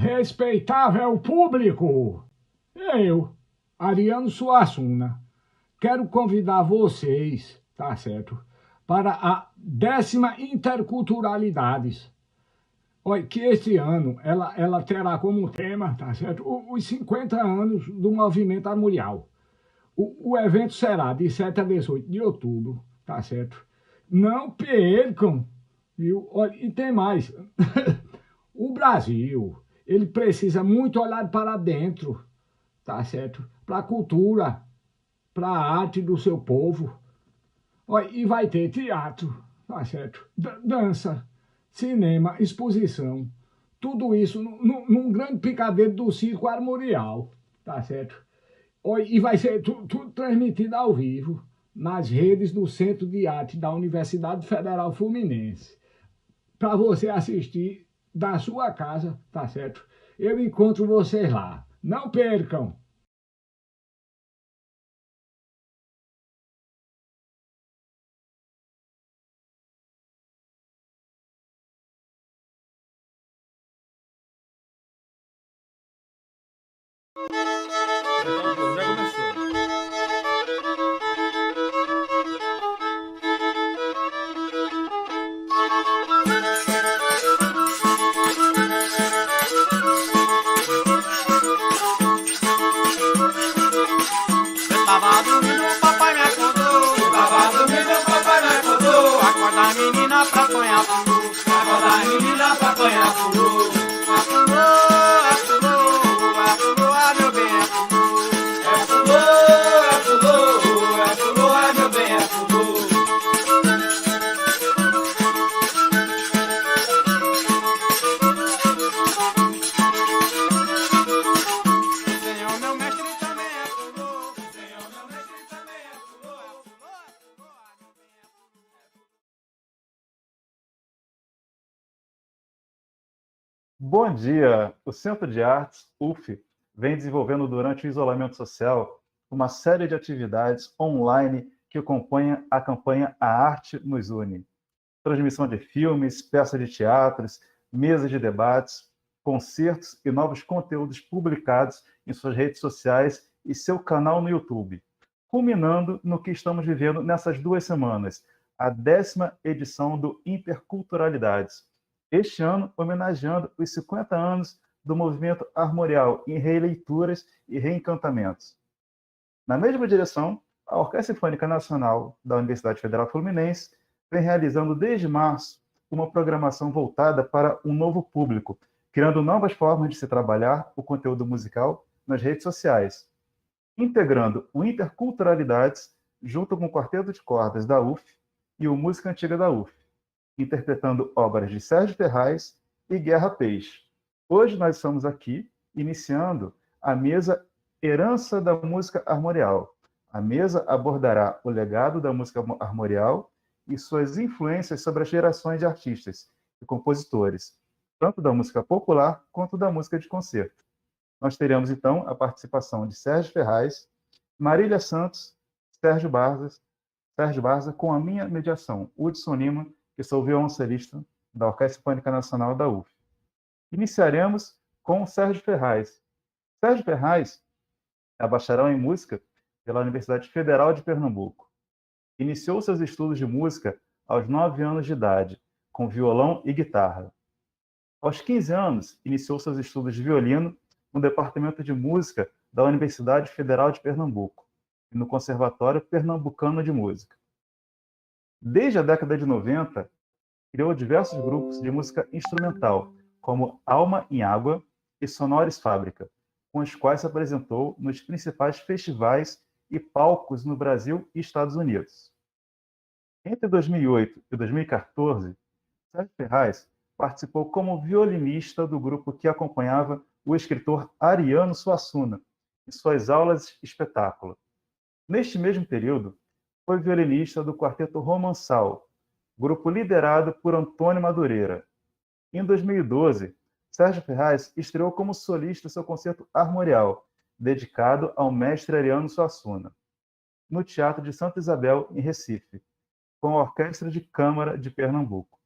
Respeitável público, eu, Ariano Suassuna, quero convidar vocês, tá certo, para a 10ª Interculturalidades. Olha, que este ano ela terá como tema, tá certo, os 50 anos do movimento armorial. O evento será de 7 a 18 de outubro, tá certo? Não percam, viu? Olha, e tem mais. O Brasil, ele precisa muito olhar para dentro, tá certo? Para a cultura, para a arte do seu povo. Olha, e vai ter teatro, tá certo? Dança, cinema, exposição. Tudo isso num grande picadeiro do circo armorial, tá certo? Olha, e vai ser tudo transmitido ao vivo nas redes do Centro de Arte da Universidade Federal Fluminense. Para você assistir da sua casa, tá certo? Eu encontro vocês lá. Não percam! Então, pô, já começou. Eu tava dormindo, o papai me acordou. Eu tava dormindo, o papai me acordou. Acorda a menina pra apanhar furu. Acorda a menina pra apanhar furu. Afurou, afurou, afurou, ah, meu bem, afurou. Afurou, afurou, afurou, ah, meu bem, afurou. O Senhor, meu mestre, também afurou. O Senhor, meu mestre, também afurou. Afurou, afurou, ah, meu bem, afurou. Bom dia! O Centro de Artes, UF, vem desenvolvendo durante o isolamento social uma série de atividades online que acompanha a campanha A Arte nos Une. Transmissão de filmes, peças de teatros, mesas de debates, concertos e novos conteúdos publicados em suas redes sociais e seu canal no YouTube, culminando no que estamos vivendo nessas 2 semanas, a 10ª edição do Interculturalidades, este ano homenageando os 50 anos do movimento armorial em releituras e reencantamentos. Na mesma direção, a Orquestra Sinfônica Nacional da Universidade Federal Fluminense vem realizando desde março uma programação voltada para um novo público, criando novas formas de se trabalhar o conteúdo musical nas redes sociais, integrando o Interculturalidades junto com o Quarteto de Cordas da UF e o Música Antiga da UF, interpretando obras de Sérgio Ferraz e Guerra Peixe. Hoje nós estamos aqui iniciando a mesa Herança da Música Armorial. A mesa abordará o legado da música armorial e suas influências sobre as gerações de artistas e compositores, tanto da música popular quanto da música de concerto. Nós teremos, então, a participação de Sérgio Ferraz, Marília Santos, Sérgio Barza, com a minha mediação, Hudson Lima, que sou violoncelista da Orquestra Sinfônica Nacional da UF. Iniciaremos com Sérgio Ferraz. Sérgio Ferraz é bacharel em música pela Universidade Federal de Pernambuco. Iniciou seus estudos de música aos 9 anos de idade, com violão e guitarra. Aos 15 anos, iniciou seus estudos de violino no Departamento de Música da Universidade Federal de Pernambuco e no Conservatório Pernambucano de Música. Desde a década de 90, criou diversos grupos de música instrumental, como Alma em Água e Sonores Fábrica, com os quais se apresentou nos principais festivais e palcos no Brasil e Estados Unidos. Entre 2008 e 2014, Sérgio Ferraz participou como violinista do grupo que acompanhava o escritor Ariano Suassuna em suas aulas espetáculo. Neste mesmo período, foi violinista do Quarteto Romançal, grupo liderado por Antônio Madureira. Em 2012, Sérgio Ferraz estreou como solista seu concerto armorial, dedicado ao mestre Ariano Suassuna, no Teatro de Santa Isabel, em Recife, com a Orquestra de Câmara de Pernambuco.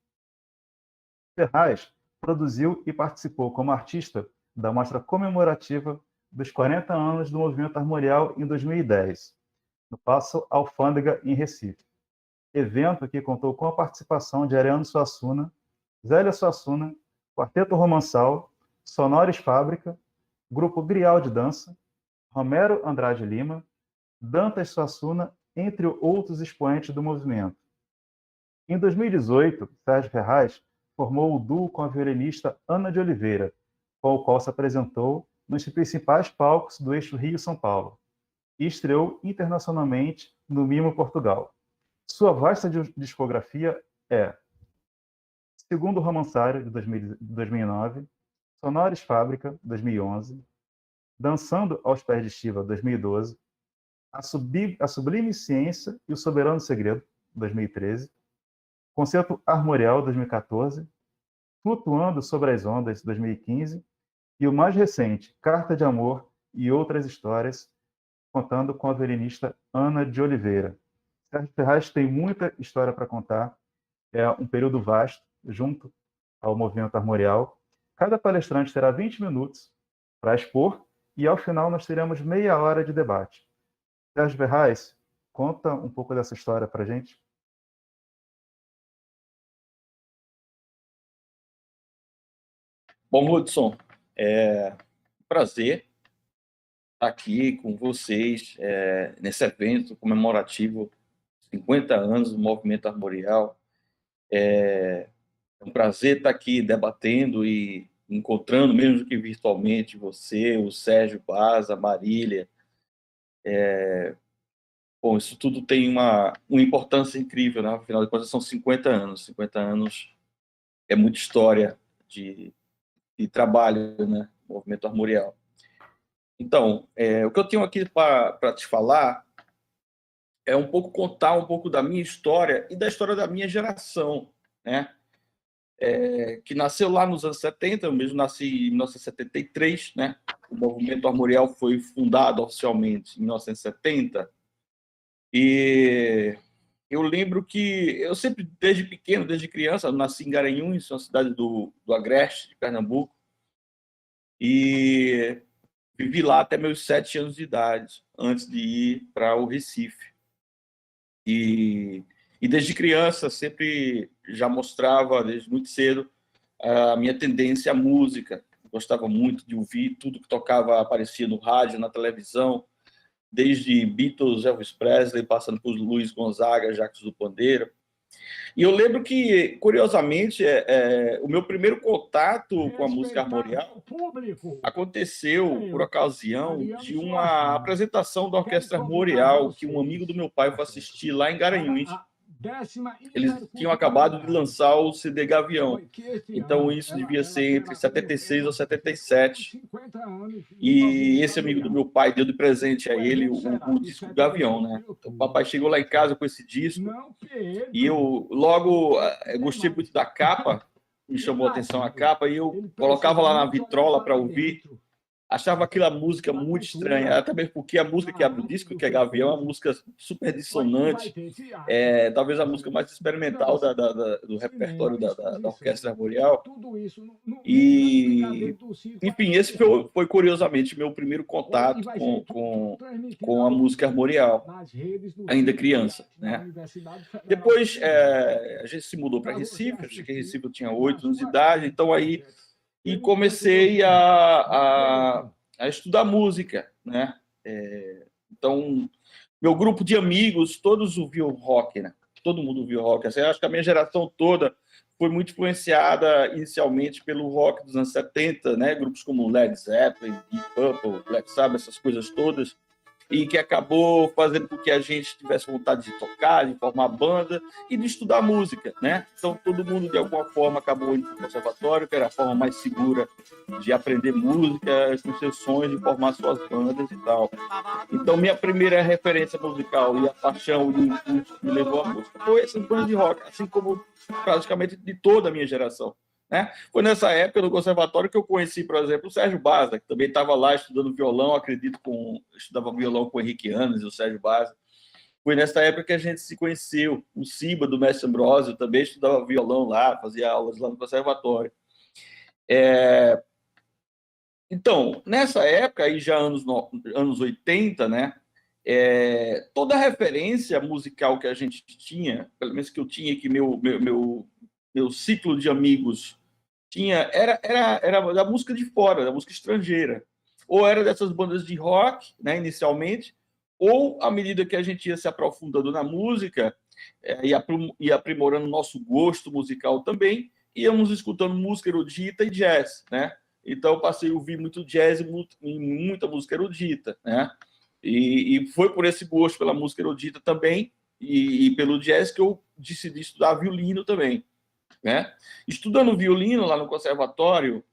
Ferraz produziu e participou como artista da mostra comemorativa dos 40 anos do Movimento Armorial em 2010, no Paço Alfândega, em Recife. Evento que contou com a participação de Ariano Suassuna, Zélia Suassuna, Quarteto Romançal, Sonores Fábrica, Grupo Grial de Dança, Romero Andrade Lima, Dantas Suassuna, entre outros expoentes do movimento. Em 2018, Sérgio Ferraz formou o duo com a violinista Ana de Oliveira, com o qual se apresentou nos principais palcos do eixo Rio-São Paulo, e estreou internacionalmente no Mimo, Portugal. Sua vasta discografia é Segundo Romançário, de 2009, Sonores Fábrica, 2011, Dançando aos Pés de Shiva, 2012, A Sublime Ciência e o Soberano Segredo, 2013, Concerto Armorial, 2014, Flutuando sobre as Ondas, 2015, e o mais recente, Carta de Amor e Outras Histórias, contando com a violinista Ana de Oliveira. Sérgio Ferraz tem muita história para contar, é um período vasto, junto ao movimento armorial. Cada palestrante terá 20 minutos para expor, e ao final nós teremos meia hora de debate. Sérgio Ferraz, conta um pouco dessa história para a gente. Bom, Hudson, prazer estar aqui com vocês nesse evento comemorativo 50 anos do Movimento Armorial. É um prazer estar aqui debatendo e encontrando, mesmo que virtualmente, você, o Sérgio Baza, a Marília. Bom, isso tudo tem uma importância incrível, né? Afinal de contas, são 50 anos. 50 anos é muita história de trabalho, né? Movimento Armorial. Então, o que eu tenho aqui para te falar é contar um pouco da minha história e da história da minha geração, né? Que nasceu lá nos anos 70, eu mesmo nasci em 1973, né? O Movimento Armorial foi fundado oficialmente em 1970, e eu lembro que eu sempre, desde pequeno, desde criança, eu nasci em Garanhuns, uma cidade do Agreste, de Pernambuco, e vivi lá até meus 7 anos de idade, antes de ir para o Recife. E desde criança sempre já mostrava, desde muito cedo, a minha tendência à música. Eu gostava muito de ouvir tudo que tocava, aparecia no rádio, na televisão, desde Beatles, Elvis Presley, passando por Luiz Gonzaga, Jacques do Pandeiro. E eu lembro que, curiosamente, o meu primeiro contato com a música armorial aconteceu por ocasião de uma apresentação da Orquestra Armorial que um amigo do meu pai foi assistir lá em Garanhuns. Eles tinham acabado de lançar o CD Gavião. Então, isso devia ser entre 76 ou 77. E esse amigo do meu pai deu de presente a ele o disco Gavião, né? Então, o papai chegou lá em casa com esse disco e eu logo gostei muito da capa, me chamou a atenção a capa, e eu colocava lá na vitrola para ouvir. Achava aquela música muito estranha, até mesmo porque a música que abre o disco, que é Gavião, é uma música super dissonante, talvez a música mais experimental do repertório da Orquestra Armorial. E, enfim, esse foi curiosamente meu primeiro contato com a música armorial, ainda criança, né? Depois a gente se mudou para Recife, eu cheguei em Recife, eu tinha 8 anos de idade, então aí e comecei a estudar música, né? Então, meu grupo de amigos, todos ouviam rock, né? Todo mundo ouvia rock. Assim, acho que a minha geração toda foi muito influenciada inicialmente pelo rock dos anos 70, né? Grupos como Led Zeppelin, Deep Purple, Black Sabbath, essas coisas todas, e que acabou fazendo com que a gente tivesse vontade de tocar, de formar banda e de estudar música, né? Então, todo mundo, de alguma forma, acabou indo para o conservatório, que era a forma mais segura de aprender música, com seus sonhos, de formar suas bandas e tal. Então, minha primeira referência musical e a paixão e o impulso que me levou à música foi essas bandas de rock, assim como praticamente de toda a minha geração, né? Foi nessa época, no conservatório, que eu conheci, por exemplo, o Sérgio Baza, que também estava lá estudando violão, estudava violão com o Henrique Anes e o Sérgio Baza. Foi nessa época que a gente se conheceu. O Siba, do Mestre Ambrósio, também estudava violão lá, fazia aulas lá no conservatório. Então, nessa época, aí já anos 80, né? Toda referência musical que a gente tinha, pelo menos que eu tinha, que meu ciclo de amigos tinha, era da música de fora, da música estrangeira. Ou era dessas bandas de rock, né, inicialmente, ou à medida que a gente ia se aprofundando na música, ia aprimorando nosso gosto musical também, íamos escutando música erudita e jazz, né? Então eu passei a ouvir muito jazz e muita música erudita, né? E foi por esse gosto pela música erudita também e pelo jazz que eu decidi estudar violino também, né? Estudando violino lá no conservatório,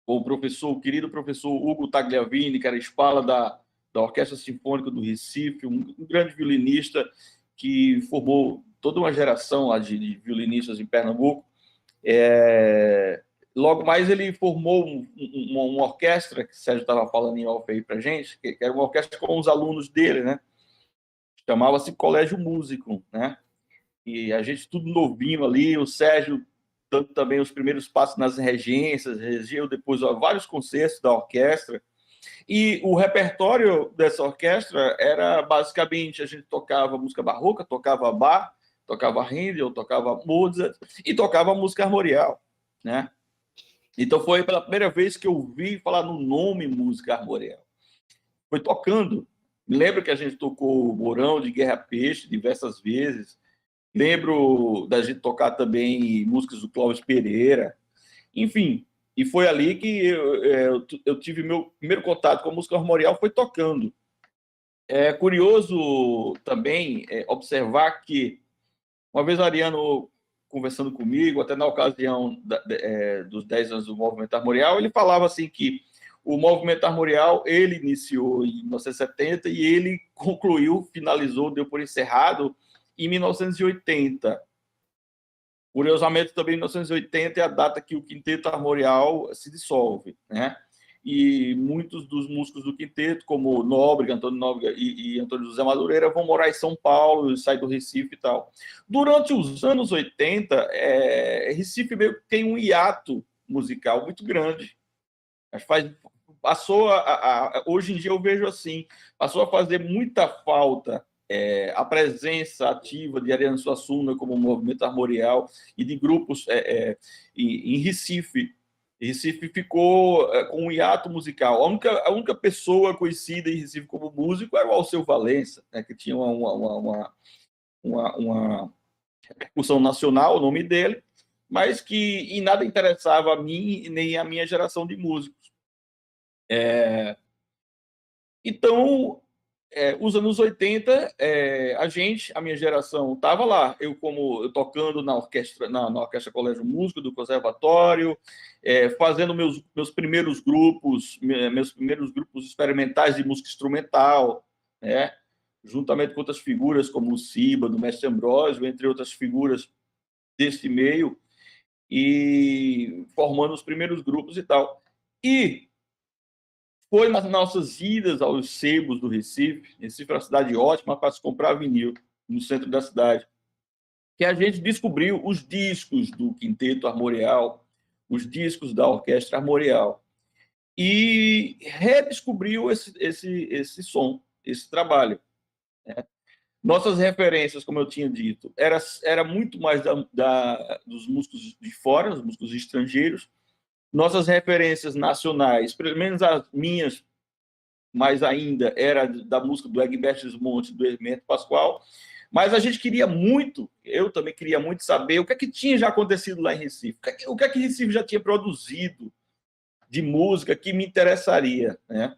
o querido professor Hugo Tagliavini, que era espala da Orquestra Sinfônica do Recife, um grande violinista que formou toda uma geração lá de violinistas em Pernambuco. Logo mais ele formou uma orquestra, que o Sérgio estava falando em off aí para gente, que era uma orquestra com os alunos dele, né? Chamava-se Colégio Músico, né? E a gente tudo novinho ali, o Sérgio dando também os primeiros passos nas regências, regeu depois vários concertos da orquestra. E o repertório dessa orquestra era basicamente, a gente tocava música barroca, tocava Bach, tocava Handel, tocava Mozart e tocava música armorial, né? Então foi pela primeira vez que eu ouvi falar no nome música armorial. Foi tocando. Lembro que a gente tocou Mourão de Guerra Peixe diversas vezes. Lembro da gente tocar também músicas do Clóvis Pereira. Enfim, e foi ali que eu tive meu primeiro contato com a música armorial, foi tocando. É curioso também observar que, uma vez o Ariano conversando comigo, até na ocasião dos 10 anos do movimento armorial, ele falava assim que o movimento armorial ele iniciou em 1970 e ele concluiu, finalizou, deu por encerrado em 1980. Curiosamente, também em 1980 é a data que o Quinteto Armorial se dissolve, né? E muitos dos músicos do quinteto, como Nóbrega, Antônio Nóbrega e Antônio José Madureira, vão morar em São Paulo, sair do Recife e tal. Durante os anos 80, Recife meio que tem um hiato musical muito grande. Hoje em dia eu vejo assim, passou a fazer muita falta a presença ativa de Ariano Suassuna como movimento armorial e de grupos em Recife. Recife ficou com um hiato musical. A única pessoa conhecida em Recife como músico era o Alceu Valença, né, que tinha uma repercussão nacional, o nome dele, mas que em nada interessava a mim nem a minha geração de músicos. Então, os anos 80, a minha geração estava lá, eu tocando na orquestra Colégio Músico do Conservatório, fazendo meus primeiros grupos experimentais de música instrumental, né? Juntamente com outras figuras como o Siba, do Mestre Ambrósio, entre outras figuras desse meio, e formando os primeiros grupos e tal. E foi nas nossas idas aos sebos do Recife. Recife é uma cidade ótima para se comprar vinil, no centro da cidade, que a gente descobriu os discos do Quinteto Armorial, os discos da Orquestra Armorial, e redescobriu esse som, esse trabalho. Nossas referências, como eu tinha dito, era muito mais dos músicos de fora, dos músicos estrangeiros. Nossas referências nacionais, pelo menos as minhas, mais ainda, era da música do Egberto Gismonti, do Hermeto Pascoal, mas a gente queria muito, eu também queria muito saber o que é que tinha já acontecido lá em Recife, o que é que Recife já tinha produzido de música que me interessaria, né?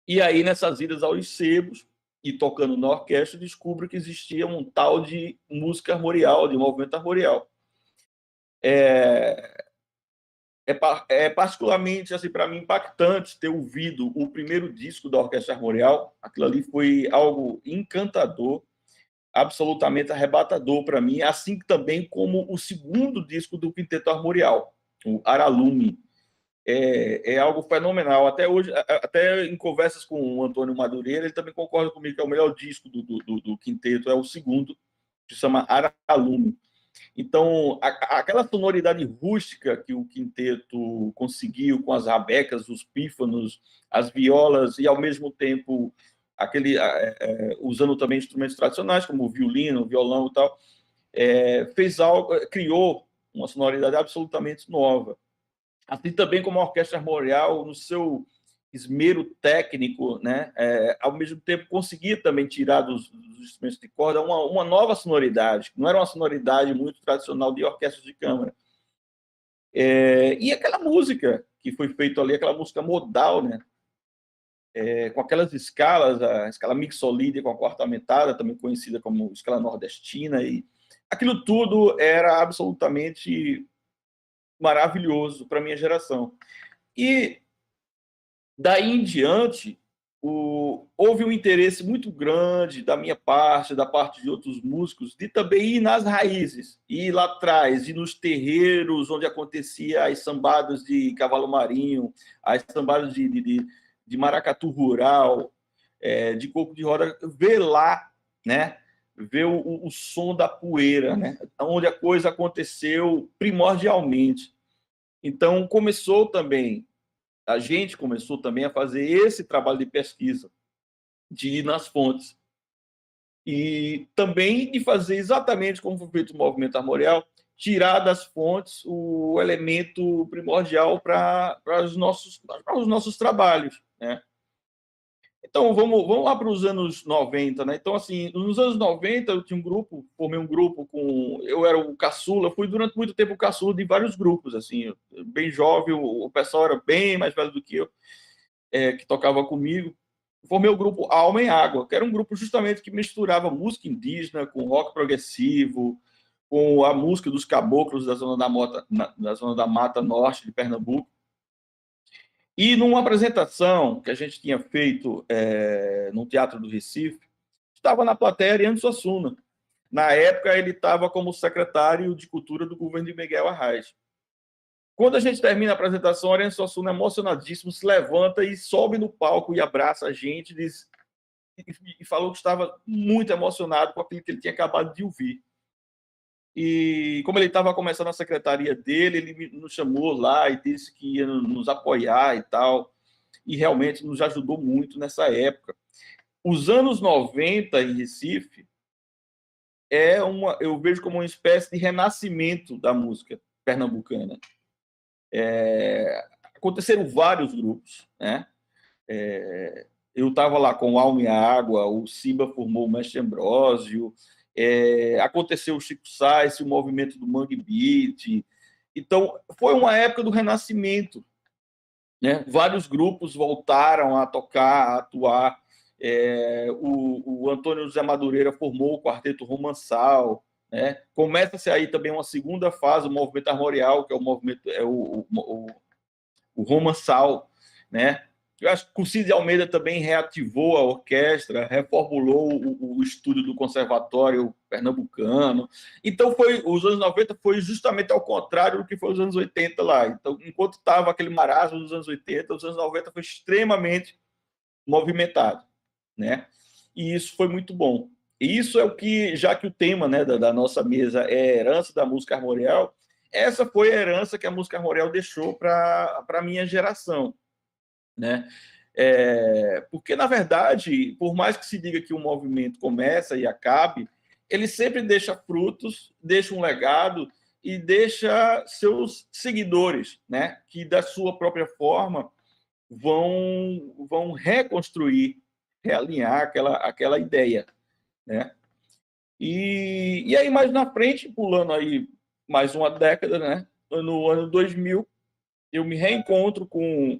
E aí, nessas idas aos sebos e tocando na orquestra, descubro que existia um tal de música armorial, de movimento armorial. É particularmente, assim, para mim, impactante ter ouvido o primeiro disco da Orquestra Armorial. Aquilo ali foi algo encantador, absolutamente arrebatador para mim, assim também como o segundo disco do Quinteto Armorial, o Aralume. É algo fenomenal. Até hoje, até em conversas com o Antônio Madureira, ele também concorda comigo que é o melhor disco do quinteto, é o segundo, que se chama Aralume. Então, aquela sonoridade rústica que o quinteto conseguiu com as rabecas, os pífanos, as violas, e ao mesmo tempo usando também instrumentos tradicionais, como o violino, o violão e tal, criou uma sonoridade absolutamente nova. Assim também como a Orquestra Armorial, no seu esmero técnico, né, ao mesmo tempo conseguia também tirar dos instrumentos de corda uma nova sonoridade, que não era uma sonoridade muito tradicional de orquestras de câmara. E aquela música que foi feita ali, aquela música modal, né, com aquelas escalas, a escala mixolídia com a quarta aumentada, também conhecida como escala nordestina, e aquilo tudo era absolutamente maravilhoso para a minha geração. E daí em diante, houve um interesse muito grande da minha parte, da parte de outros músicos, de também ir nas raízes, ir lá atrás, ir nos terreiros onde acontecia as sambadas de cavalo marinho, as sambadas de maracatu rural, de coco de roda, ver lá, né? Ver o som da poeira, né? Onde a coisa aconteceu primordialmente. Então, a gente começou também a fazer esse trabalho de pesquisa, de ir nas fontes. E também de fazer exatamente como foi feito o movimento armorial, tirar das fontes o elemento primordial para os nossos trabalhos, né? Então, vamos lá para os anos 90, né? Então, assim, nos anos 90, eu tinha formei um grupo eu era o caçula, fui durante muito tempo o caçula de vários grupos, assim, bem jovem, o pessoal era bem mais velho do que eu, que tocava comigo. Formei o grupo Alma em Água, que era um grupo justamente que misturava música indígena com rock progressivo, com a música dos caboclos da zona da Mata Norte de Pernambuco. E numa apresentação que a gente tinha feito no Teatro do Recife, estava na plateia Ariano Suassuna. Na época, ele estava como secretário de Cultura do governo de Miguel Arraes. Quando a gente termina a apresentação, Ariano Suassuna, emocionadíssimo, se levanta e sobe no palco e abraça a gente e falou que estava muito emocionado com aquilo que ele tinha acabado de ouvir. E como ele estava começando a secretaria dele, ele nos chamou lá e disse que ia nos apoiar e tal. E realmente nos ajudou muito nessa época. Os anos 90 em Recife eu vejo como uma espécie de renascimento da música pernambucana. Aconteceram vários grupos, né? Eu estava lá com o Alma e a Água, o Simba formou o Mestre Ambrósio, aconteceu o Chico Sainz, o movimento do Mangue Beat. Então, foi uma época do renascimento, né? Vários grupos voltaram a tocar, a atuar. O Antônio José Madureira formou o Quarteto Romançal, né? Começa-se aí também uma segunda fase, o movimento armorial, que é o movimento, o Romançal, né? Eu acho que o Cid Almeida também reativou a orquestra, reformulou o estúdio do Conservatório Pernambucano. Então, os anos 90 foi justamente ao contrário do que foi os anos 80 lá. Então, enquanto estava aquele marasmo dos anos 80, os anos 90 foi extremamente movimentado, né? E isso foi muito bom. E isso é o que, já que o tema, né, da nossa mesa é herança da música armorial, essa foi a herança que a música armorial deixou para a minha geração, né? Porque, na verdade, por mais que se diga que o movimento começa e acabe, ele sempre deixa frutos, deixa um legado e deixa seus seguidores, né? Que, da sua própria forma, vão reconstruir, realinhar aquela ideia, né? E aí, mais na frente, pulando aí mais uma década, né? No ano 2000, eu me reencontro com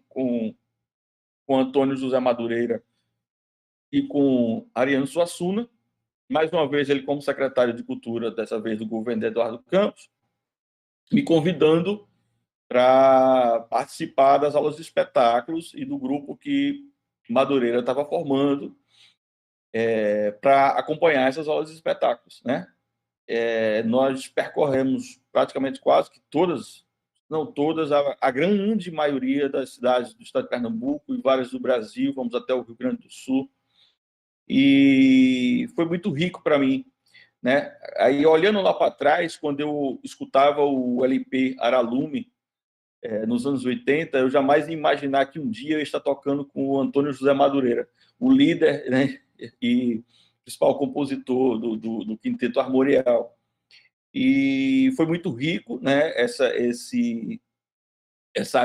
Antônio José Madureira e com Ariano Suassuna, mais uma vez ele como secretário de Cultura, dessa vez do governo de Eduardo Campos, me convidando para participar das aulas de espetáculos e do grupo que Madureira estava formando para acompanhar essas aulas de espetáculos, né? Nós percorremos praticamente quase que todas, não todas, a grande maioria das cidades do estado de Pernambuco e várias do Brasil, vamos até o Rio Grande do Sul, e foi muito rico para mim, né? Aí, olhando lá para trás, quando eu escutava o LP Aralume, nos anos 80, eu jamais ia imaginar que um dia eu ia estar tocando com o Antônio José Madureira, o líder, né, e principal compositor do Quinteto Armorial. E foi muito rico, né, essa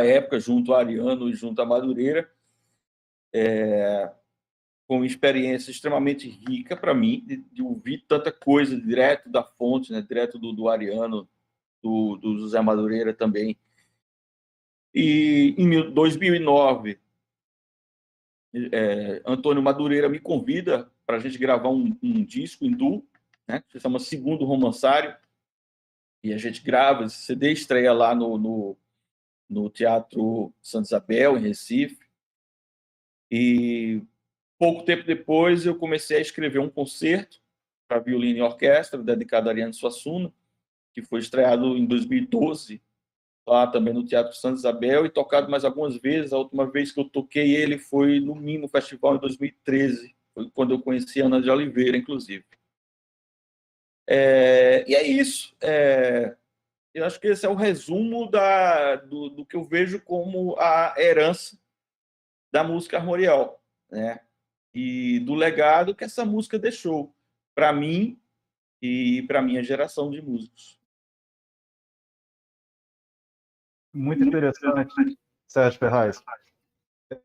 época junto a Ariano e junto a Madureira, com uma experiência extremamente rica para mim, de ouvir tanta coisa direto da fonte, né, direto do Ariano, do José Madureira também. E em 2009, Antônio Madureira me convida para a gente gravar um disco em duo, né, que se chama Segundo Romançário, e a gente grava esse CD, estreia lá no Teatro Santa Isabel, em Recife. E pouco tempo depois eu comecei a escrever um concerto para violino e orquestra, dedicado a Ariano Suassuna, que foi estreado em 2012, lá também no Teatro Santa Isabel, e tocado mais algumas vezes. A última vez que eu toquei ele foi no Mimo Festival, em 2013, foi quando eu conheci a Ana de Oliveira, inclusive. E é isso. Eu acho que esse é o resumo do que eu vejo como a herança da música armorial, né? E do legado que essa música deixou para mim e para a minha geração de músicos. Muito interessante, Sérgio Ferraz.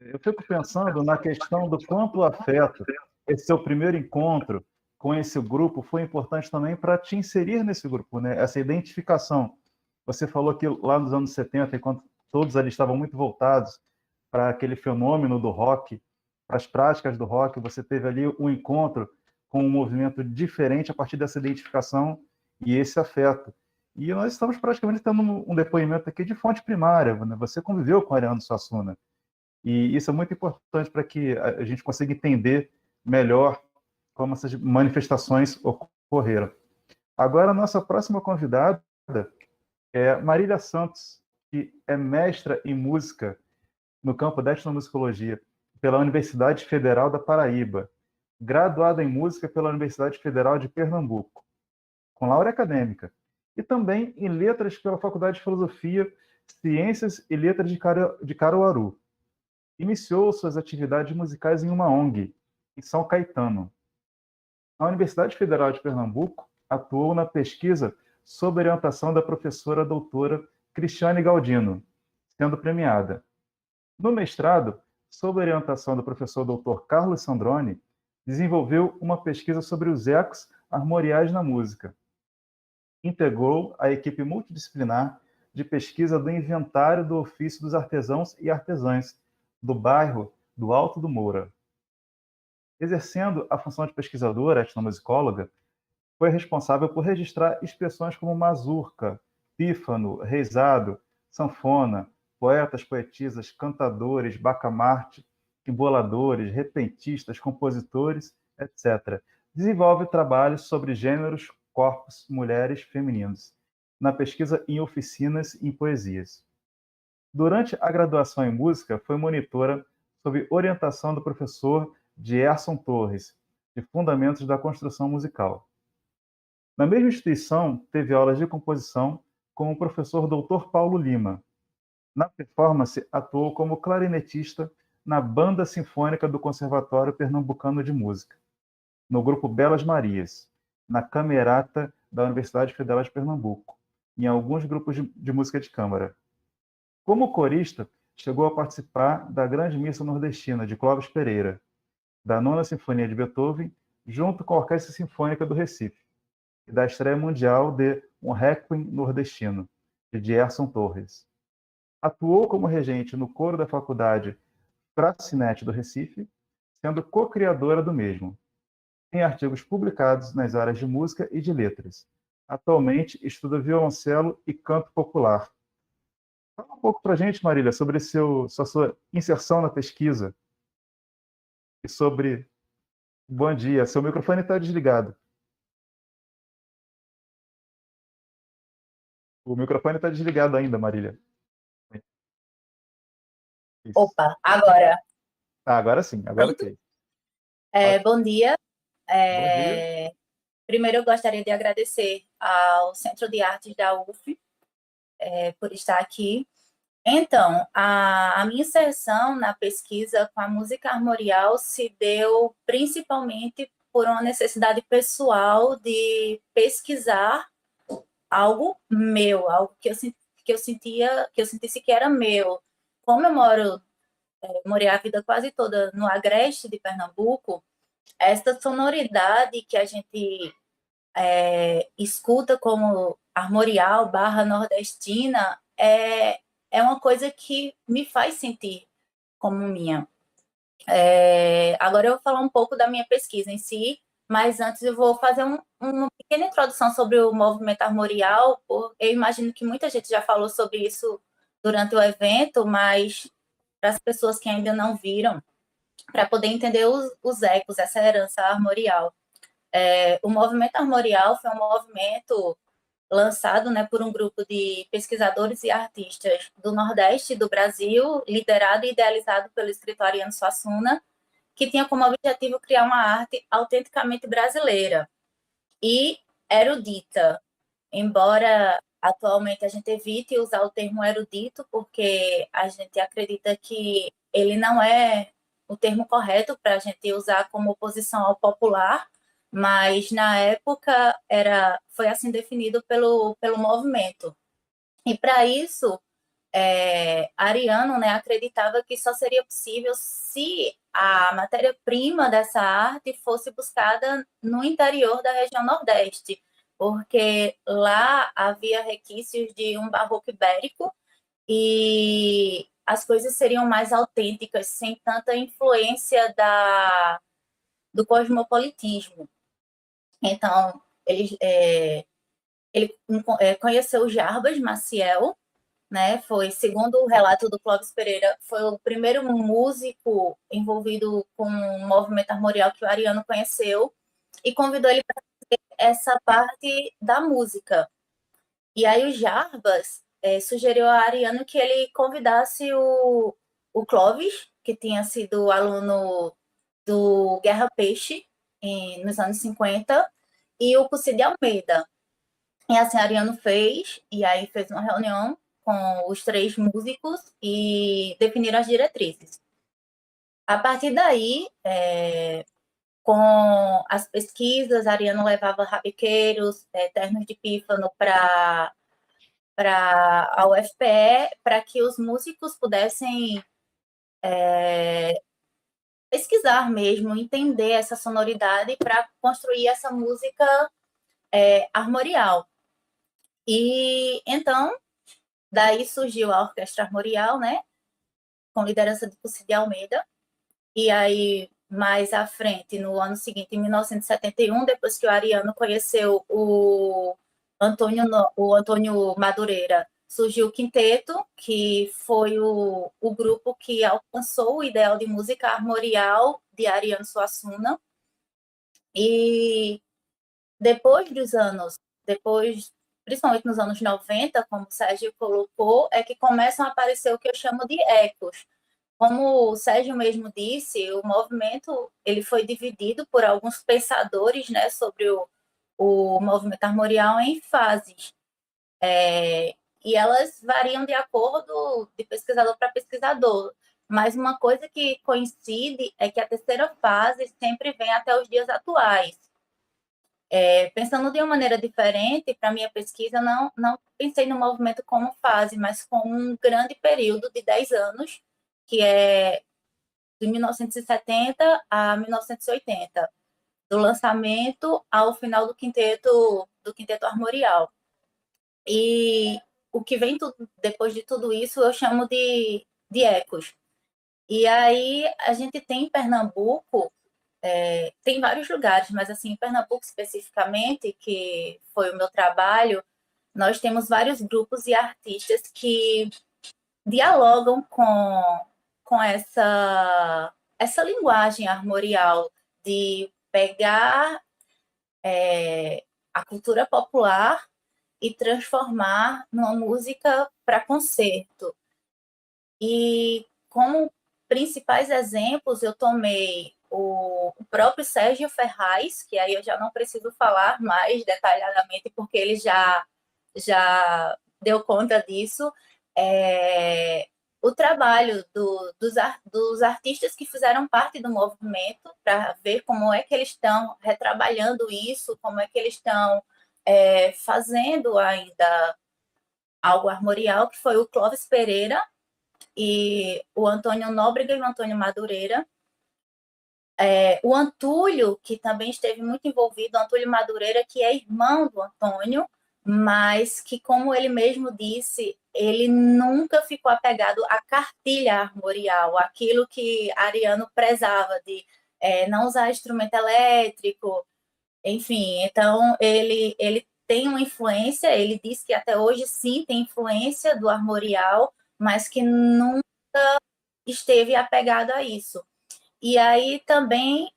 Eu fico pensando na questão do quanto o afeto, esse seu primeiro encontro com esse grupo, foi importante também para te inserir nesse grupo, né? Essa identificação. Você falou que lá nos anos 70, enquanto todos ali estavam muito voltados para aquele fenômeno do rock, para as práticas do rock, você teve ali um encontro com um movimento diferente a partir dessa identificação e esse afeto. E nós estamos praticamente tendo um depoimento aqui de fonte primária, né? Você conviveu com Ariano Suassuna. E isso é muito importante para que a gente consiga entender melhor como essas manifestações ocorreram. Agora, a nossa próxima convidada é Marília Santos, que é mestra em música no campo da etnomusicologia pela Universidade Federal da Paraíba, graduada em música pela Universidade Federal de Pernambuco, com laurea acadêmica, e também em letras pela Faculdade de Filosofia, Ciências e Letras de Caruaru. Iniciou suas atividades musicais em uma ONG, em São Caetano. Na Universidade Federal de Pernambuco, atuou na pesquisa sob orientação da professora doutora Cristiane Galdino, sendo premiada. No mestrado, sob orientação do professor doutor Carlos Sandrone, desenvolveu uma pesquisa sobre os ecos armoriais na música. Integrou a equipe multidisciplinar de pesquisa do Inventário do Ofício dos Artesãos e Artesãs, do bairro do Alto do Moura. Exercendo a função de pesquisadora etnomusicóloga, foi responsável por registrar expressões como mazurca, pífano, reizado, sanfona, poetas, poetisas, cantadores, bacamarte, emboladores, repentistas, compositores, etc. Desenvolve trabalhos sobre gêneros, corpos, mulheres, femininos, na pesquisa em oficinas e em poesias. Durante a graduação em música, foi monitora sob orientação do professor Gerson Torres, de Fundamentos da Construção Musical. Na mesma instituição, teve aulas de composição com o professor Dr. Paulo Lima. Na performance, atuou como clarinetista na Banda Sinfônica do Conservatório Pernambucano de Música, no grupo Belas Marias, na Camerata da Universidade Federal de Pernambuco, e em alguns grupos de música de câmara. Como corista, chegou a participar da Grande Missa Nordestina, de Clóvis Pereira, da Nona Sinfonia de Beethoven, junto com a Orquestra Sinfônica do Recife, e da estreia mundial de Um Requiem Nordestino, de Gerson Torres. Atuou como regente no coro da Faculdade Pracinete do Recife, sendo co-criadora do mesmo. Tem artigos publicados nas áreas de música e de letras. Atualmente, estuda violoncelo e canto popular. Fala um pouco para a gente, Marília, sobre sua inserção na pesquisa e sobre... Bom dia, seu microfone está desligado. O microfone está desligado ainda, Marília. Isso. Opa, agora. Agora sim, agora ok. Bom dia. Bom dia. Primeiro, eu gostaria de agradecer ao Centro de Artes da UF por estar aqui. Então, a minha inserção na pesquisa com a música armorial se deu principalmente por uma necessidade pessoal de pesquisar algo meu, algo que eu sentisse que era meu. Como eu morei a vida quase toda no agreste de Pernambuco, esta sonoridade que a gente escuta como armorial / nordestina é uma coisa que me faz sentir como minha. Agora eu vou falar um pouco da minha pesquisa em si, mas antes eu vou fazer uma pequena introdução sobre o movimento armorial. Eu imagino que muita gente já falou sobre isso durante o evento, mas para as pessoas que ainda não viram, para poder entender os ecos, essa herança armorial. O movimento armorial foi um movimento lançado, né, por um grupo de pesquisadores e artistas do Nordeste do Brasil, liderado e idealizado pelo escritor Ariano Suassuna, que tinha como objetivo criar uma arte autenticamente brasileira e erudita. Embora atualmente a gente evite usar o termo erudito, porque a gente acredita que ele não é o termo correto para a gente usar como oposição ao popular, mas na época foi assim definido pelo movimento. E para isso, Ariano, né, acreditava que só seria possível se a matéria-prima dessa arte fosse buscada no interior da região Nordeste, porque lá havia requisitos de um barroco ibérico e as coisas seriam mais autênticas, sem tanta influência do cosmopolitismo. Então, ele conheceu Jarbas Maciel, né? Foi, segundo o relato do Clóvis Pereira, foi o primeiro músico envolvido com o movimento armorial que o Ariano conheceu e convidou ele para fazer essa parte da música. E aí o Jarbas sugeriu a Ariano que ele convidasse o Clóvis, que tinha sido aluno do Guerra Peixe nos anos 50, e o Cussi de Almeida. E assim, Ariano fez uma reunião com os 3 músicos e definiram as diretrizes. A partir daí, com as pesquisas, Ariano levava rabiqueiros, ternos de pífano para a UFPE, para que os músicos pudessem pesquisar mesmo, entender essa sonoridade para construir essa música armorial. E então, daí surgiu a Orquestra Armorial, né, com liderança de Cussi de Almeida. E aí, mais à frente, no ano seguinte, em 1971, depois que o Ariano conheceu o Antônio Madureira, surgiu o Quinteto, que foi o grupo que alcançou o ideal de música armorial de Ariano Suassuna. E principalmente nos anos 90, como o Sérgio colocou, é que começam a aparecer o que eu chamo de ecos. Como o Sérgio mesmo disse, o movimento ele foi dividido por alguns pensadores, né, sobre o movimento armorial em fases. E elas variam de acordo de pesquisador para pesquisador. Mas uma coisa que coincide é que a terceira fase sempre vem até os dias atuais. Pensando de uma maneira diferente, para a minha pesquisa, não pensei no movimento como fase, mas como um grande período de 10 anos, que é de 1970 a 1980, do lançamento ao final do quinteto armorial. E o que vem depois de tudo isso eu chamo de ecos. E aí a gente tem em Pernambuco, tem vários lugares, mas assim, em Pernambuco especificamente, que foi o meu trabalho, nós temos vários grupos e artistas que dialogam com essa linguagem armorial de pegar a cultura popular e transformar numa música para concerto. E como principais exemplos, eu tomei o próprio Sérgio Ferraz, que aí eu já não preciso falar mais detalhadamente, porque ele já deu conta disso, o trabalho dos artistas que fizeram parte do movimento, para ver como é que eles estão retrabalhando isso, como é que eles estão fazendo ainda algo armorial, que foi o Clóvis Pereira e o Antônio Nóbrega e o Antônio Madureira. O Antúlio, que também esteve muito envolvido, o Antúlio Madureira, que é irmão do Antônio, mas que, como ele mesmo disse, ele nunca ficou apegado à cartilha armorial, aquilo que Ariano prezava de não usar instrumento elétrico, enfim. Então, ele tem uma influência, ele diz que até hoje, sim, tem influência do armorial, mas que nunca esteve apegado a isso. E aí também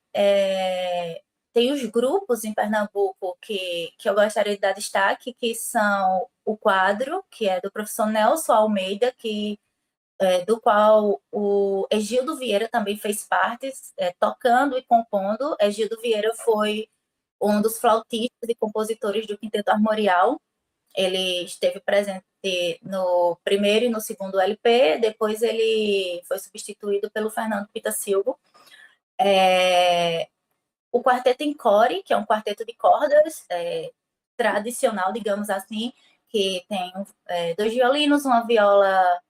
tem os grupos em Pernambuco que eu gostaria de dar destaque, que são o Quadro, que é do professor Nelson Almeida, do qual o Egildo Vieira também fez parte, tocando e compondo. Egildo Vieira foi um dos flautistas e compositores do Quinteto Armorial. Ele esteve presente no primeiro e no segundo LP, depois ele foi substituído pelo Fernando Pitacilgo. O Quarteto Encore, que é um quarteto de cordas tradicional, digamos assim, que tem 2 violinos, uma viola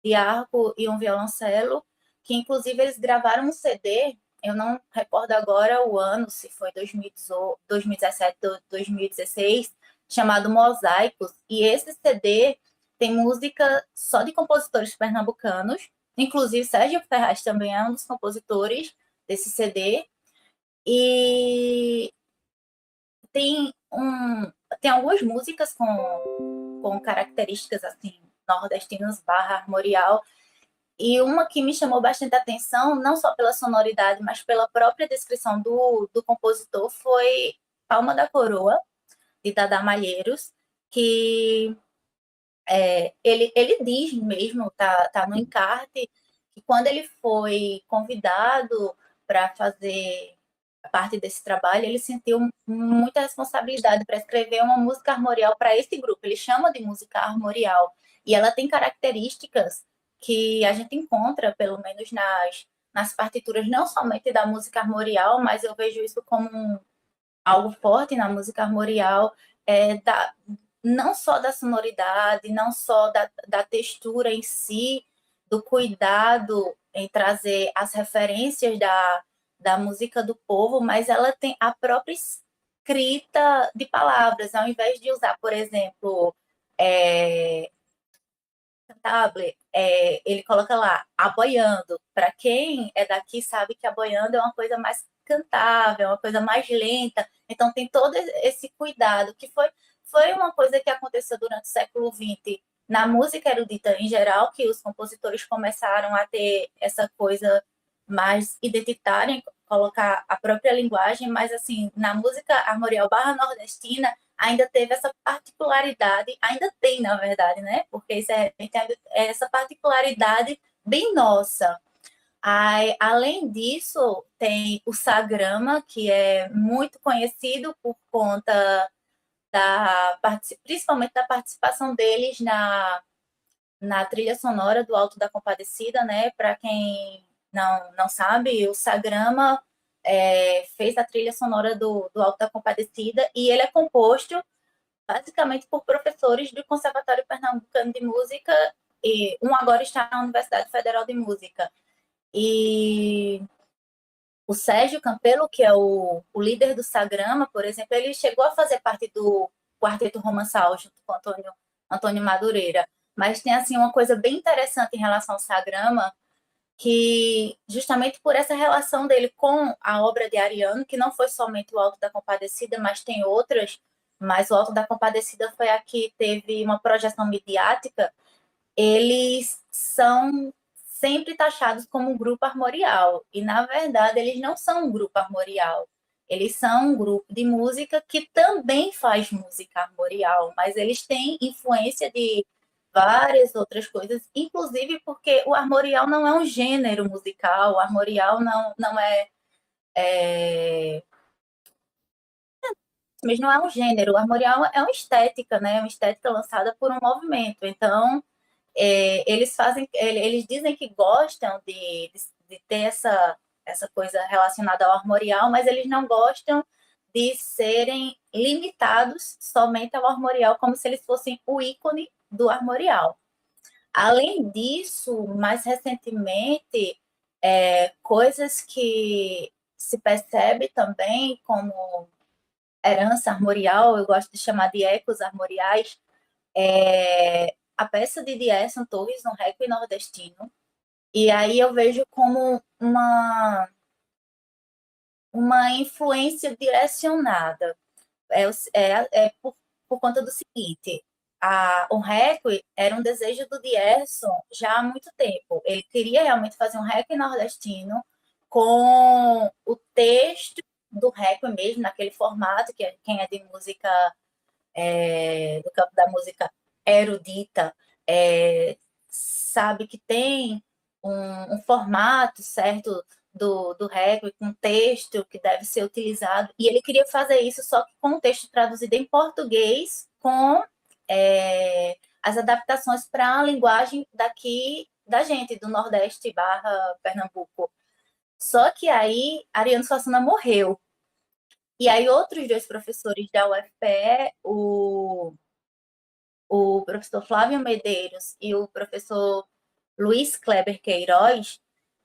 de arco e um violoncelo, que inclusive eles gravaram um CD, eu não recordo agora o ano, se foi 2017 ou 2016, chamado Mosaicos, e esse CD tem música só de compositores pernambucanos, inclusive Sérgio Ferraz também é um dos compositores desse CD, e tem algumas músicas com características assim nordestinas / armorial, e uma que me chamou bastante atenção, não só pela sonoridade, mas pela própria descrição do compositor, foi Palma da Coroa, de Dada Malheiros, que ele diz mesmo, tá no encarte, que quando ele foi convidado para fazer parte desse trabalho, ele sentiu muita responsabilidade para escrever uma música armorial para esse grupo. Ele chama de música armorial, e ela tem características que a gente encontra, pelo menos nas partituras, não somente da música armorial, mas eu vejo isso como algo forte na música armorial, não só da sonoridade, não só da textura em si, do cuidado em trazer as referências da música do povo, mas ela tem a própria escrita de palavras, ao invés de usar, por exemplo, cantable, ele coloca lá, aboiando. Para quem é daqui sabe que aboiando é uma coisa mais cantável, uma coisa mais lenta, então tem todo esse cuidado, que foi uma coisa que aconteceu durante o século XX, na música erudita em geral, que os compositores começaram a ter essa coisa mais identitária, colocar a própria linguagem, mas assim, na música armorial / nordestina, ainda teve essa particularidade, ainda tem, na verdade, né? Porque isso é essa particularidade bem nossa. Além disso, tem o Sagrama, que é muito conhecido por conta principalmente da participação deles na trilha sonora do Alto da Compadecida, né? Para quem não sabe, o Sagrama fez a trilha sonora do Alto da Compadecida, e ele é composto basicamente por professores do Conservatório Pernambucano de Música, e um agora está na Universidade Federal de Música. E o Sérgio Campelo, que é o líder do Sagrama, por exemplo, ele chegou a fazer parte do Quarteto Romançal, junto com Antônio Madureira. Mas tem assim uma coisa bem interessante em relação ao Sagrama, que justamente por essa relação dele com a obra de Ariano, que não foi somente o Alto da Compadecida, mas tem outras, mas o Alto da Compadecida foi a que teve uma projeção midiática, eles são sempre taxados como um grupo armorial, e na verdade eles não são um grupo armorial, eles são um grupo de música que também faz música armorial, mas eles têm influência de várias outras coisas, inclusive porque o armorial não é um gênero musical, o armorial não é Mas não é um gênero, o armorial é uma estética, né? É uma estética lançada por um movimento. Então, eles dizem que gostam de ter essa coisa relacionada ao armorial, mas eles não gostam de serem limitados somente ao armorial, como se eles fossem o ícone do armorial. Além disso, mais recentemente, coisas que se percebe também como herança armorial, eu gosto de chamar de ecos armoriais, a peça de Dierson Torres no Requiem Nordestino, e aí eu vejo como uma influência direcionada. Por conta do seguinte, o Requiem era um desejo do Dierson já há muito tempo. Ele queria realmente fazer um Requiem nordestino com o texto do Requiem mesmo, naquele formato, que quem é de música, do campo da música erudita, sabe que tem um formato certo do Requiem, com texto que deve ser utilizado, e ele queria fazer isso só que com o texto traduzido em português, com as adaptações para a linguagem daqui da gente, do Nordeste / Pernambuco. Só que aí Ariano Suassuna morreu. E aí outros 2 professores da UFPE, o professor Flávio Medeiros e o professor Luiz Kleber Queiroz,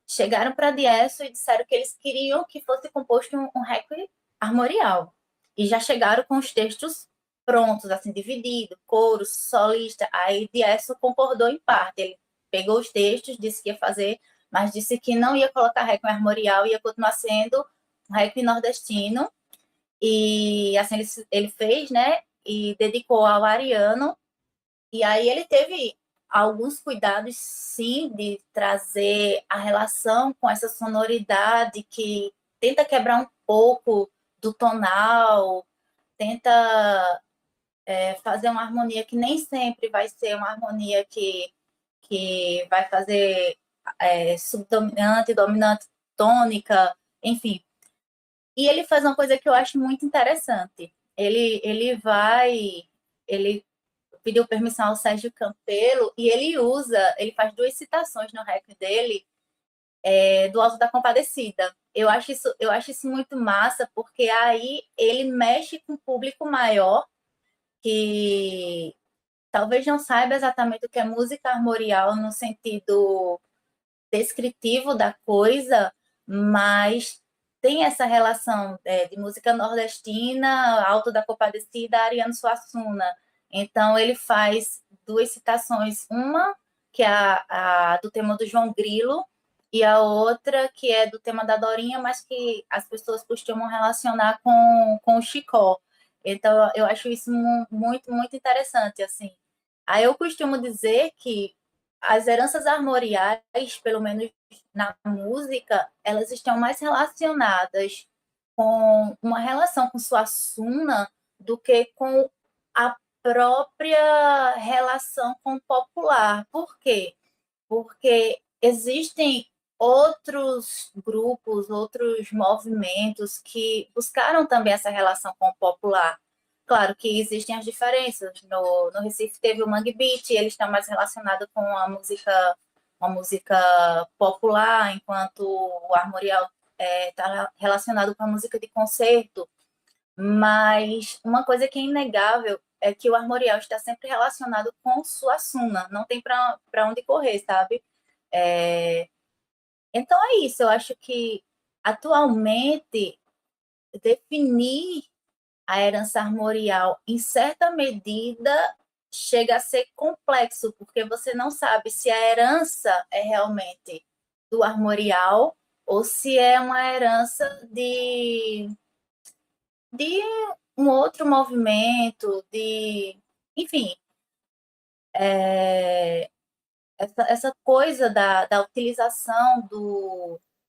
chegaram para Dierson e disseram que eles queriam que fosse composto um Requiem armorial. E já chegaram com os textos prontos, assim, dividido, coro, solista. Aí Dierson concordou em parte. Ele pegou os textos, disse que ia fazer, mas disse que não ia colocar Requiem armorial, ia continuar sendo um Requiem nordestino. E assim ele fez, né? E dedicou ao Ariano. E aí ele teve alguns cuidados, sim, de trazer a relação com essa sonoridade que tenta quebrar um pouco do tonal, tenta fazer uma harmonia que nem sempre vai ser uma harmonia que vai fazer subdominante, dominante, tônica, enfim. E ele faz uma coisa que eu acho muito interessante. Ele pediu permissão ao Sérgio Campelo e ele faz 2 citações no rap dele do Alto da Compadecida. Eu acho isso muito massa, porque aí ele mexe com um público maior que talvez não saiba exatamente o que é música armorial no sentido descritivo da coisa, mas tem essa relação de música nordestina, Alto da Compadecida, Ariano Suassuna. Então, ele faz 2 citações, uma que é a do tema do João Grilo, e a outra que é do tema da Dorinha, mas que as pessoas costumam relacionar com o Chicó. Então, eu acho isso muito, muito interessante, assim. Aí eu costumo dizer que as heranças armoriais, pelo menos na música, elas estão mais relacionadas com uma relação com Suassuna do que com a própria relação com o popular. Por quê? Porque existem outros grupos, outros movimentos que buscaram também essa relação com o popular. Claro que existem as diferenças. No Recife teve o Mangue Beat, eles estão mais relacionados com a música popular, enquanto o armorial está relacionado com a música de concerto. Mas uma coisa que é inegável é que o armorial está sempre relacionado com Suassuna, não tem para onde correr, sabe? Então é isso, eu acho que atualmente definir a herança armorial, em certa medida, chega a ser complexo, porque você não sabe se a herança é realmente do armorial ou se é uma herança de um outro movimento, enfim, essa coisa da utilização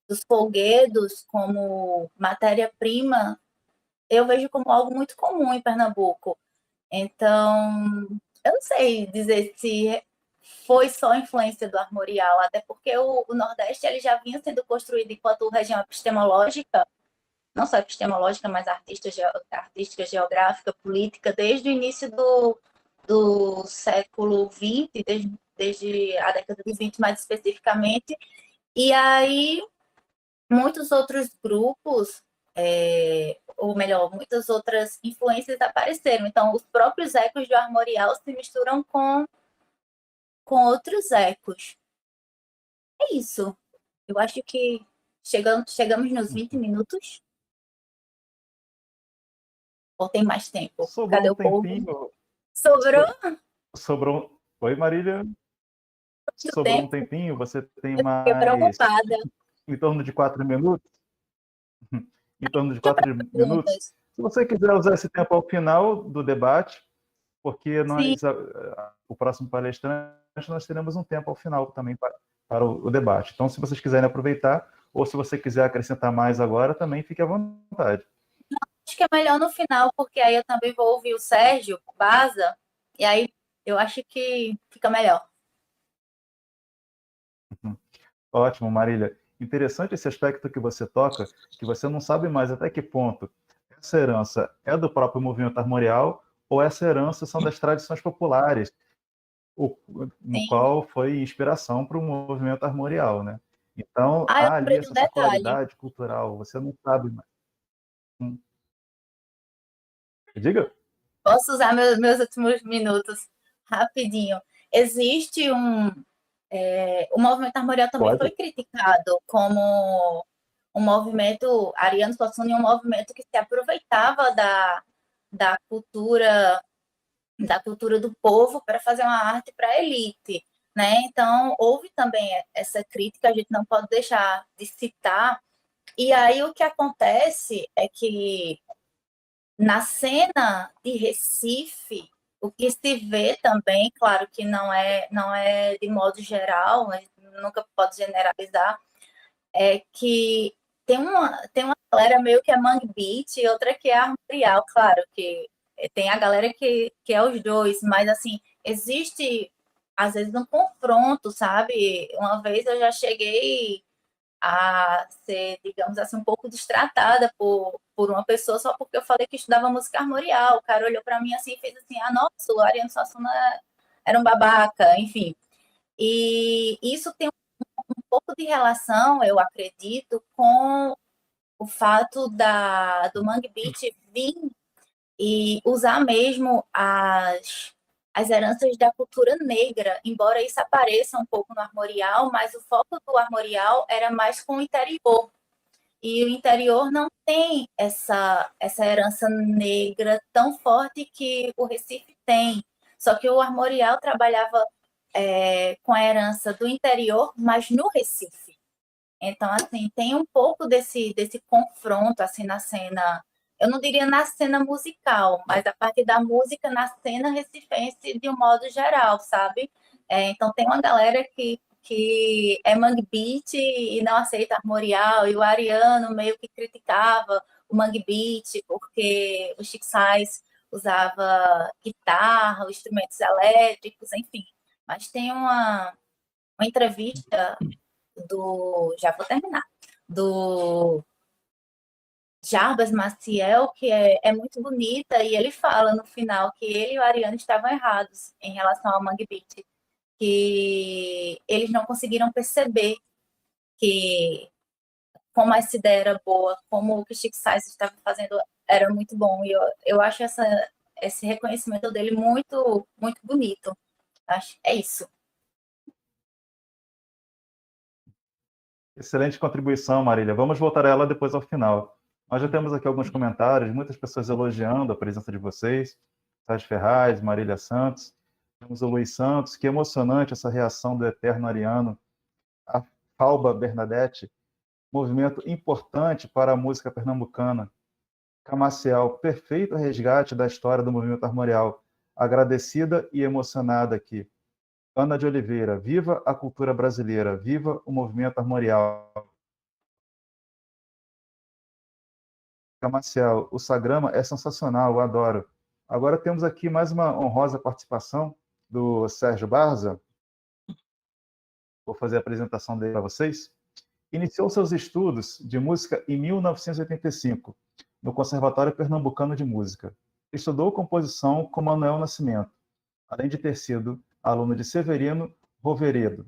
dos folguedos como matéria-prima, eu vejo como algo muito comum em Pernambuco. Então, eu não sei dizer se foi só influência do armorial, até porque o Nordeste ele já vinha sendo construído enquanto região epistemológica não só epistemológica, mas artística, geográfica, política, desde o início do século XX, desde a década de 20 mais especificamente, e aí muitos outros grupos, ou melhor, muitas outras influências apareceram. Então, os próprios ecos do armorial se misturam com outros ecos. É isso. Eu acho que chegamos nos 20 minutos. Ou tem mais tempo? Sobrou Cadê um o povo? tempinho. Sobrou Oi, Marília. muito Sobrou um tempo. tempinho. Você tem Eu fiquei mais preocupada. em torno de 4 minutos. Em torno de 4 minutos. Perguntas. Se você quiser usar esse tempo ao final do debate, porque Sim. o próximo palestrante, nós teremos um tempo ao final também para o debate. Então, se vocês quiserem aproveitar, ou se você quiser acrescentar mais agora, também fique à vontade. Acho que é melhor no final, porque aí eu também vou ouvir o Sérgio Baza, e aí eu acho que fica melhor. Ótimo, Marília. Interessante esse aspecto que você toca, que você não sabe mais até que ponto essa herança é do próprio movimento armorial ou essa herança são das tradições populares, no qual foi inspiração para o movimento armorial, né? Então, eu há ali lembrei de um essa detalhe. circularidade cultural, você não sabe mais. Diga. Posso usar meus últimos minutos rapidinho. Existe o movimento armorial também Pode. foi criticado como um movimento, Ariano Suassuna, um movimento que se aproveitava da cultura do povo para fazer uma arte para a elite, né? Então, houve também essa crítica, a gente não pode deixar de citar. E aí o que acontece é que na cena de Recife, o que se vê também, claro que não é de modo geral, né? Nunca pode generalizar, é que tem uma galera meio que é mangue beat e outra que é armorial, claro, que tem a galera que é os dois, mas assim, existe às vezes um confronto, sabe? Uma vez eu já cheguei a ser, digamos assim, um pouco destratada por uma pessoa só porque eu falei que estudava música armorial. O cara olhou para mim assim e fez assim: ah, nossa, o Ariano Suassuna era um babaca, enfim. E isso tem um pouco de relação, eu acredito, com o fato do Mangue Beat vir e usar mesmo as heranças da cultura negra, embora isso apareça um pouco no armorial, mas o foco do armorial era mais com o interior. E o interior não tem essa herança negra tão forte que o Recife tem. Só que o armorial trabalhava com a herança do interior, mas no Recife. Então, assim, tem um pouco desse confronto, assim, na cena, eu não diria na cena musical, mas a partir da música na cena recifense de um modo geral, sabe? Então, tem uma galera que é mangue beat e não aceita armorial, e o Ariano meio que criticava o mangue beat, porque o Chico Sainz usava guitarra, instrumentos elétricos, enfim. Mas tem uma entrevista já vou terminar, do Jarbas Maciel, que é muito bonita, e ele fala no final que ele e o Ariano estavam errados em relação ao Mangue Beat, que eles não conseguiram perceber que como essa ideia era boa, como o que Chico Sainz estava fazendo era muito bom, e eu acho esse reconhecimento dele muito, muito bonito. É isso. Excelente contribuição, Marília. Vamos voltar a ela depois ao final. Nós já temos aqui alguns comentários, muitas pessoas elogiando a presença de vocês. Sérgio Ferraz, Marília Santos. Temos o Luiz Santos. Que emocionante essa reação do eterno Ariano. A Falba Bernadette. Movimento importante para a música pernambucana. Camaciel, perfeito resgate da história do movimento armorial. Agradecida e emocionada aqui. Ana de Oliveira, viva a cultura brasileira, viva o movimento armorial. Camaciel, o Sagrama é sensacional, eu adoro. Agora temos aqui mais uma honrosa participação do Sérgio Barza. Vou fazer a apresentação dele para vocês. Iniciou seus estudos de música em 1985, no Conservatório Pernambucano de Música. Estudou composição com Manuel Nascimento, além de ter sido aluno de Severino Roveredo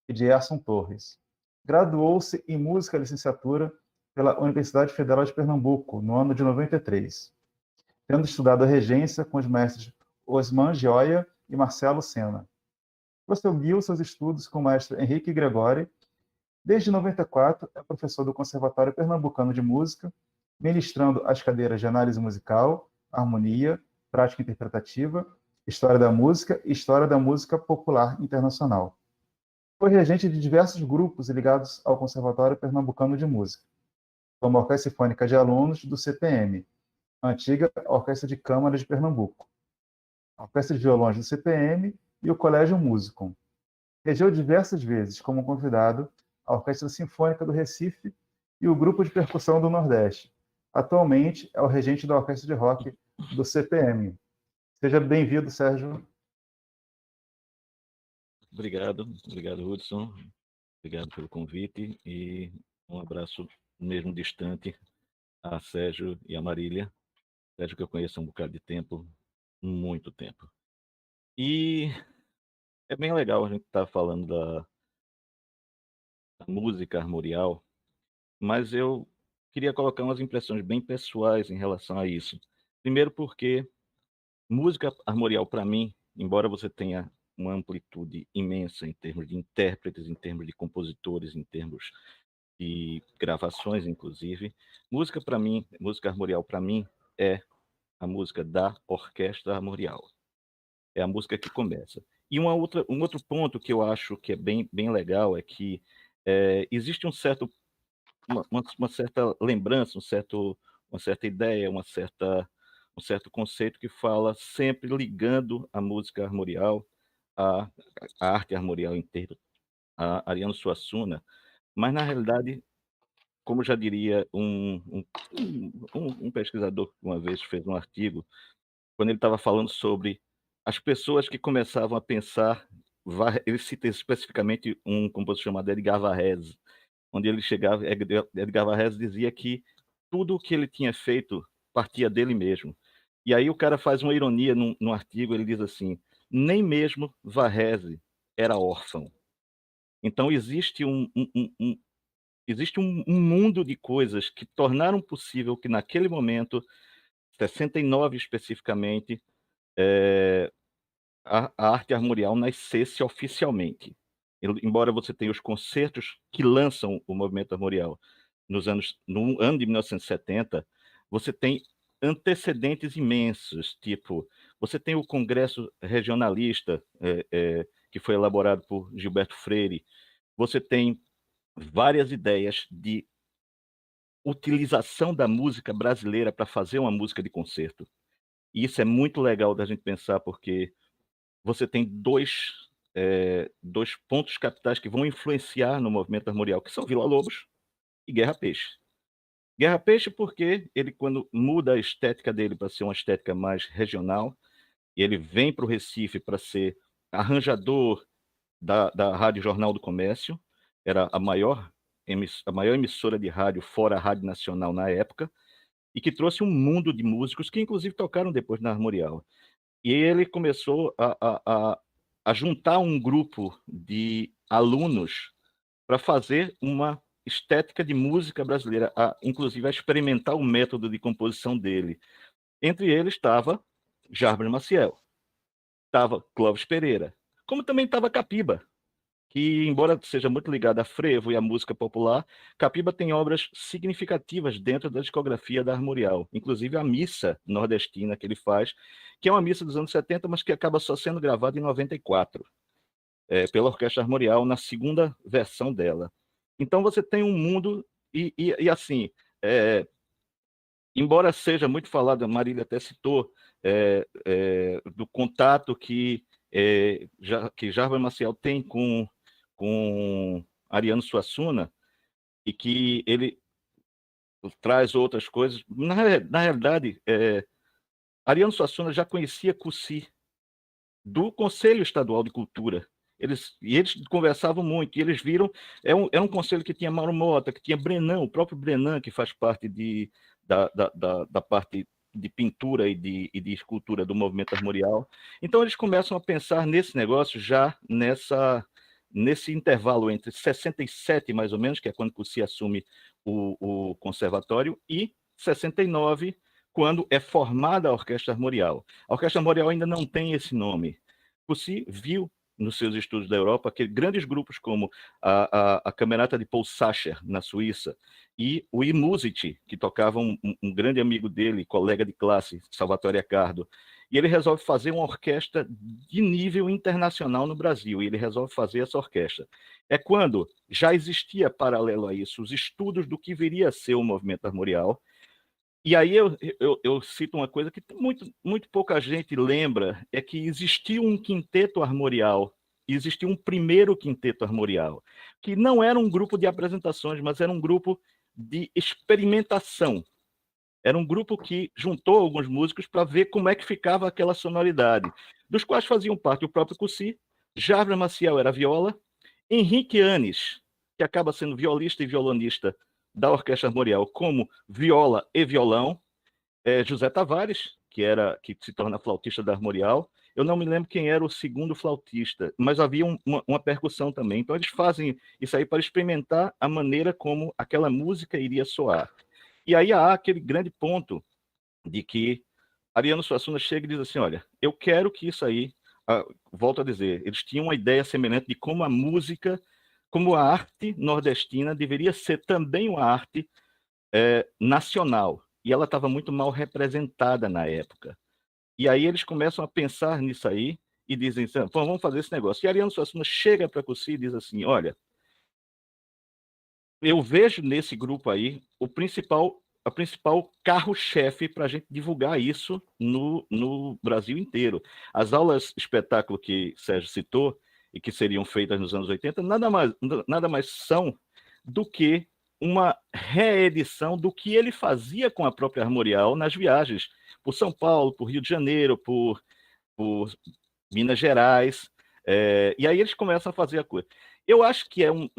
e de Erson Torres. Graduou-se em música licenciatura pela Universidade Federal de Pernambuco, no ano de 93, tendo estudado a regência com os mestres Osman Gioia e Marcelo Sena. Prosseguiu seus estudos com o mestre Henrique Gregori. Desde 94, é professor do Conservatório Pernambucano de Música, ministrando as cadeiras de análise musical, harmonia, prática interpretativa, história da música e história da música popular internacional. Foi regente de diversos grupos ligados ao Conservatório Pernambucano de Música, como a Orquestra Sinfônica de Alunos do CPM, a antiga Orquestra de Câmara de Pernambuco, a Orquestra de Violões do CPM e o Colégio Musicum. Regeu diversas vezes como convidado a Orquestra Sinfônica do Recife e o Grupo de Percussão do Nordeste. Atualmente é o regente da Orquestra de Rock do CPM. Seja bem-vindo, Sérgio. Obrigado, Hudson. Obrigado pelo convite e um abraço mesmo distante a Sérgio e a Marília. Sérgio que eu conheço há um bocado de tempo, muito tempo. E é bem legal a gente estar falando da música armorial, mas eu queria colocar umas impressões bem pessoais em relação a isso. Primeiro porque música armorial, para mim, embora você tenha uma amplitude imensa em termos de intérpretes, em termos de compositores, em termos de gravações, inclusive, música armorial para mim é a música da orquestra armorial. É a música que começa. E um outro ponto que eu acho que é bem legal é que existe uma certa lembrança, uma certa ideia, um certo conceito que fala sempre ligando a música armorial, a arte armorial inteira, a Ariano Suassuna, mas na realidade, como já diria um pesquisador que uma vez fez um artigo, quando ele estava falando sobre as pessoas que começavam a pensar, ele cita especificamente um compositor chamado Edgar Varese, onde ele chegava, Edgar Varese dizia que tudo o que ele tinha feito partia dele mesmo. E aí o cara faz uma ironia no artigo, ele diz assim, nem mesmo Varese era órfão. Então existe existe um mundo de coisas que tornaram possível que naquele momento, 69 especificamente, a arte armorial nascesse oficialmente. Embora você tenha os concertos que lançam o movimento armorial no ano de 1970, você tem antecedentes imensos, tipo, você tem o Congresso Regionalista, que foi elaborado por Gilberto Freire, você tem várias ideias de utilização da música brasileira para fazer uma música de concerto. E isso é muito legal da gente pensar, porque você tem dois pontos capitais que vão influenciar no movimento armorial, que são Vila Lobos e Guerra Peixe. Guerra Peixe porque ele, quando muda a estética dele para ser uma estética mais regional, e ele vem para o Recife para ser arranjador da Rádio Jornal do Comércio, era a maior emissora de rádio fora a Rádio Nacional na época, e que trouxe um mundo de músicos que inclusive tocaram depois na Armorial. E ele começou a juntar um grupo de alunos para fazer uma estética de música brasileira, inclusive a experimentar o método de composição dele. Entre eles estava Jarber Maciel, estava Clóvis Pereira, como também estava Capiba, que, embora seja muito ligado a frevo e à música popular, Capiba tem obras significativas dentro da discografia da Armorial, inclusive a missa nordestina que ele faz, que é uma missa dos anos 70, mas que acaba só sendo gravada em 94, pela Orquestra Armorial, na segunda versão dela. Então você tem um mundo, e assim, embora seja muito falado, a Marília até citou, do contato que Jarber Maciel tem com Ariano Suassuna, e que ele traz outras coisas. Na realidade, Ariano Suassuna já conhecia Cussi do Conselho Estadual de Cultura, Eles conversavam muito, e eles viram, era um conselho que tinha Mauro Mota, que tinha Brenan, o próprio Brenan, que faz parte da parte de pintura e de escultura do movimento armorial. Então eles começam a pensar nesse negócio já nesse intervalo entre 67, mais ou menos, que é quando se assume o conservatório, e 69, quando é formada a Orquestra Armorial. A Orquestra Armorial ainda não tem esse nome. Cossy viu nos seus estudos da Europa que grandes grupos como a Camerata de Paul Sacher, na Suíça, e o I-Music, que tocava um grande amigo dele, colega de classe, Salvatore Accardo, e ele resolve fazer uma orquestra de nível internacional no Brasil, e ele resolve fazer essa orquestra. É quando já existia, paralelo a isso, os estudos do que viria a ser o movimento armorial. E aí eu cito uma coisa que muito pouca gente lembra, é que existiu um quinteto armorial, existiu um primeiro quinteto armorial, que não era um grupo de apresentações, mas era um grupo de experimentação. Era um grupo que juntou alguns músicos para ver como é que ficava aquela sonoridade, dos quais faziam parte o próprio Cossy, Jarvis Maciel era viola, Henrique Anis, que acaba sendo violista e violonista da Orquestra Armorial, como viola e violão, José Tavares, que se torna flautista da Armorial. Eu não me lembro quem era o segundo flautista, mas havia uma percussão também. Então eles fazem isso aí para experimentar a maneira como aquela música iria soar. E aí há aquele grande ponto de que Ariano Suassuna chega e diz assim, olha, eu quero que isso aí, volto a dizer, eles tinham uma ideia semelhante de como a música, como a arte nordestina deveria ser também uma arte nacional. E ela estava muito mal representada na época. E aí eles começam a pensar nisso aí e dizem assim, vamos fazer esse negócio. E Ariano Suassuna chega para Cossy e diz assim, olha, eu vejo nesse grupo aí a principal carro-chefe para a gente divulgar isso no Brasil inteiro. As aulas espetáculo que Sérgio citou e que seriam feitas nos anos 80, nada mais são do que uma reedição do que ele fazia com a própria Armorial nas viagens por São Paulo, por Rio de Janeiro, por Minas Gerais, e aí eles começam a fazer a coisa. Eu acho que é um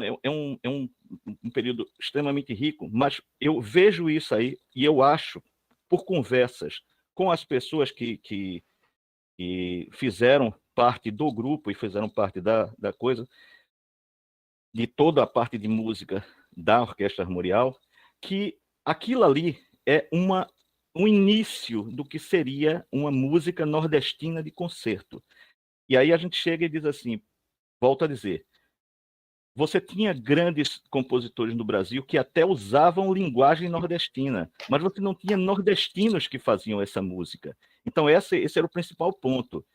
período extremamente rico, mas eu vejo isso aí e eu acho, por conversas com as pessoas que fizeram parte do grupo e fizeram parte da coisa, de toda a parte de música da Orquestra Armorial, que aquilo ali é um início do que seria uma música nordestina de concerto. E aí a gente chega e diz assim, volto a dizer, você tinha grandes compositores no Brasil que até usavam linguagem nordestina, mas você não tinha nordestinos que faziam essa música. Então esse era o principal ponto.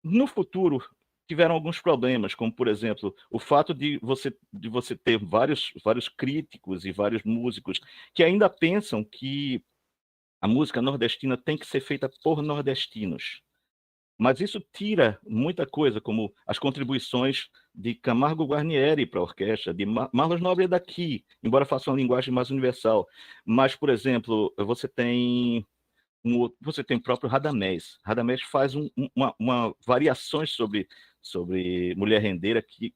No futuro, tiveram alguns problemas, como, por exemplo, o fato de você ter vários críticos e vários músicos que ainda pensam que a música nordestina tem que ser feita por nordestinos. Mas isso tira muita coisa, como as contribuições de Camargo Guarnieri para a orquestra, de Marlos Nobre daqui, embora faça uma linguagem mais universal. Mas, por exemplo, você tem o próprio Radamés. Radamés faz uma variações sobre Mulher Rendeira que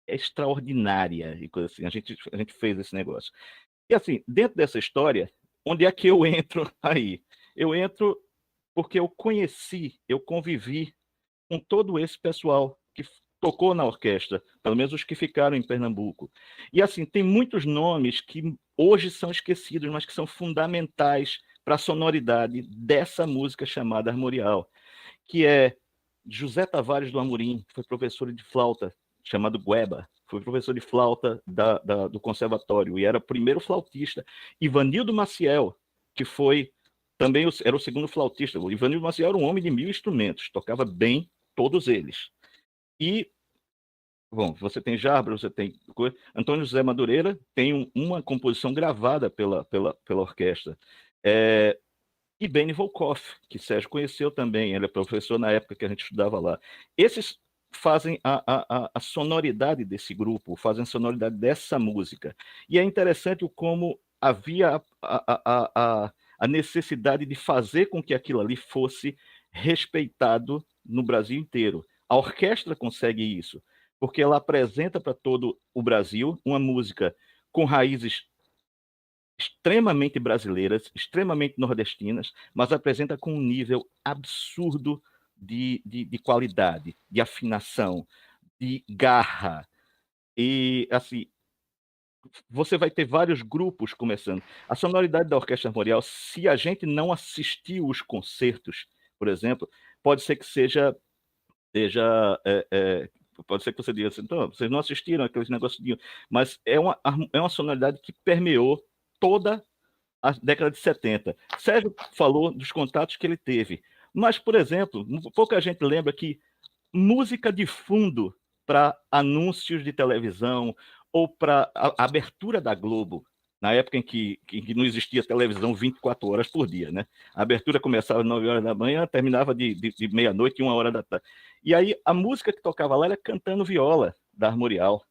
é extraordinária e coisa assim. A gente fez esse negócio. E assim, dentro dessa história, onde é que eu entro aí? Eu entro porque eu convivi com todo esse pessoal que tocou na orquestra, pelo menos os que ficaram em Pernambuco. E assim, tem muitos nomes que hoje são esquecidos, mas que são fundamentais para a sonoridade dessa música chamada Armorial, que é José Tavares do Amorim, que foi professor de flauta, chamado Gueba, foi professor de flauta do conservatório e era o primeiro flautista. Ivanildo Maciel, que foi também era o segundo flautista. O Ivanildo Maciel era um homem de 1000 instrumentos, tocava bem todos eles. E, bom, você tem Jarbas, você tem Antônio José Madureira, tem uma composição gravada pela orquestra. E Benny Volkoff, que Sérgio conheceu também, ele é professor na época que a gente estudava lá. Esses fazem a sonoridade desse grupo, fazem a sonoridade dessa música. E é interessante como havia a necessidade de fazer com que aquilo ali fosse respeitado no Brasil inteiro. A orquestra consegue isso, porque ela apresenta para todo o Brasil uma música com raízes extremamente brasileiras, extremamente nordestinas, mas apresenta com um nível absurdo de qualidade, de afinação, de garra. E, assim, você vai ter vários grupos começando. A sonoridade da Orquestra Armorial, se a gente não assistiu os concertos, por exemplo, pode ser que pode ser que você diga assim, então, vocês não assistiram aqueles negócios mas é uma sonoridade que permeou toda a década de 70. Sérgio falou dos contatos que ele teve, mas, por exemplo, pouca gente lembra que música de fundo para anúncios de televisão ou para a abertura da Globo, na época em que não existia televisão 24 horas por dia, né? A abertura começava às 9 horas da manhã, terminava de meia-noite e 1 hora da tarde. E aí a música que tocava lá era Cantando Viola, da Armorial.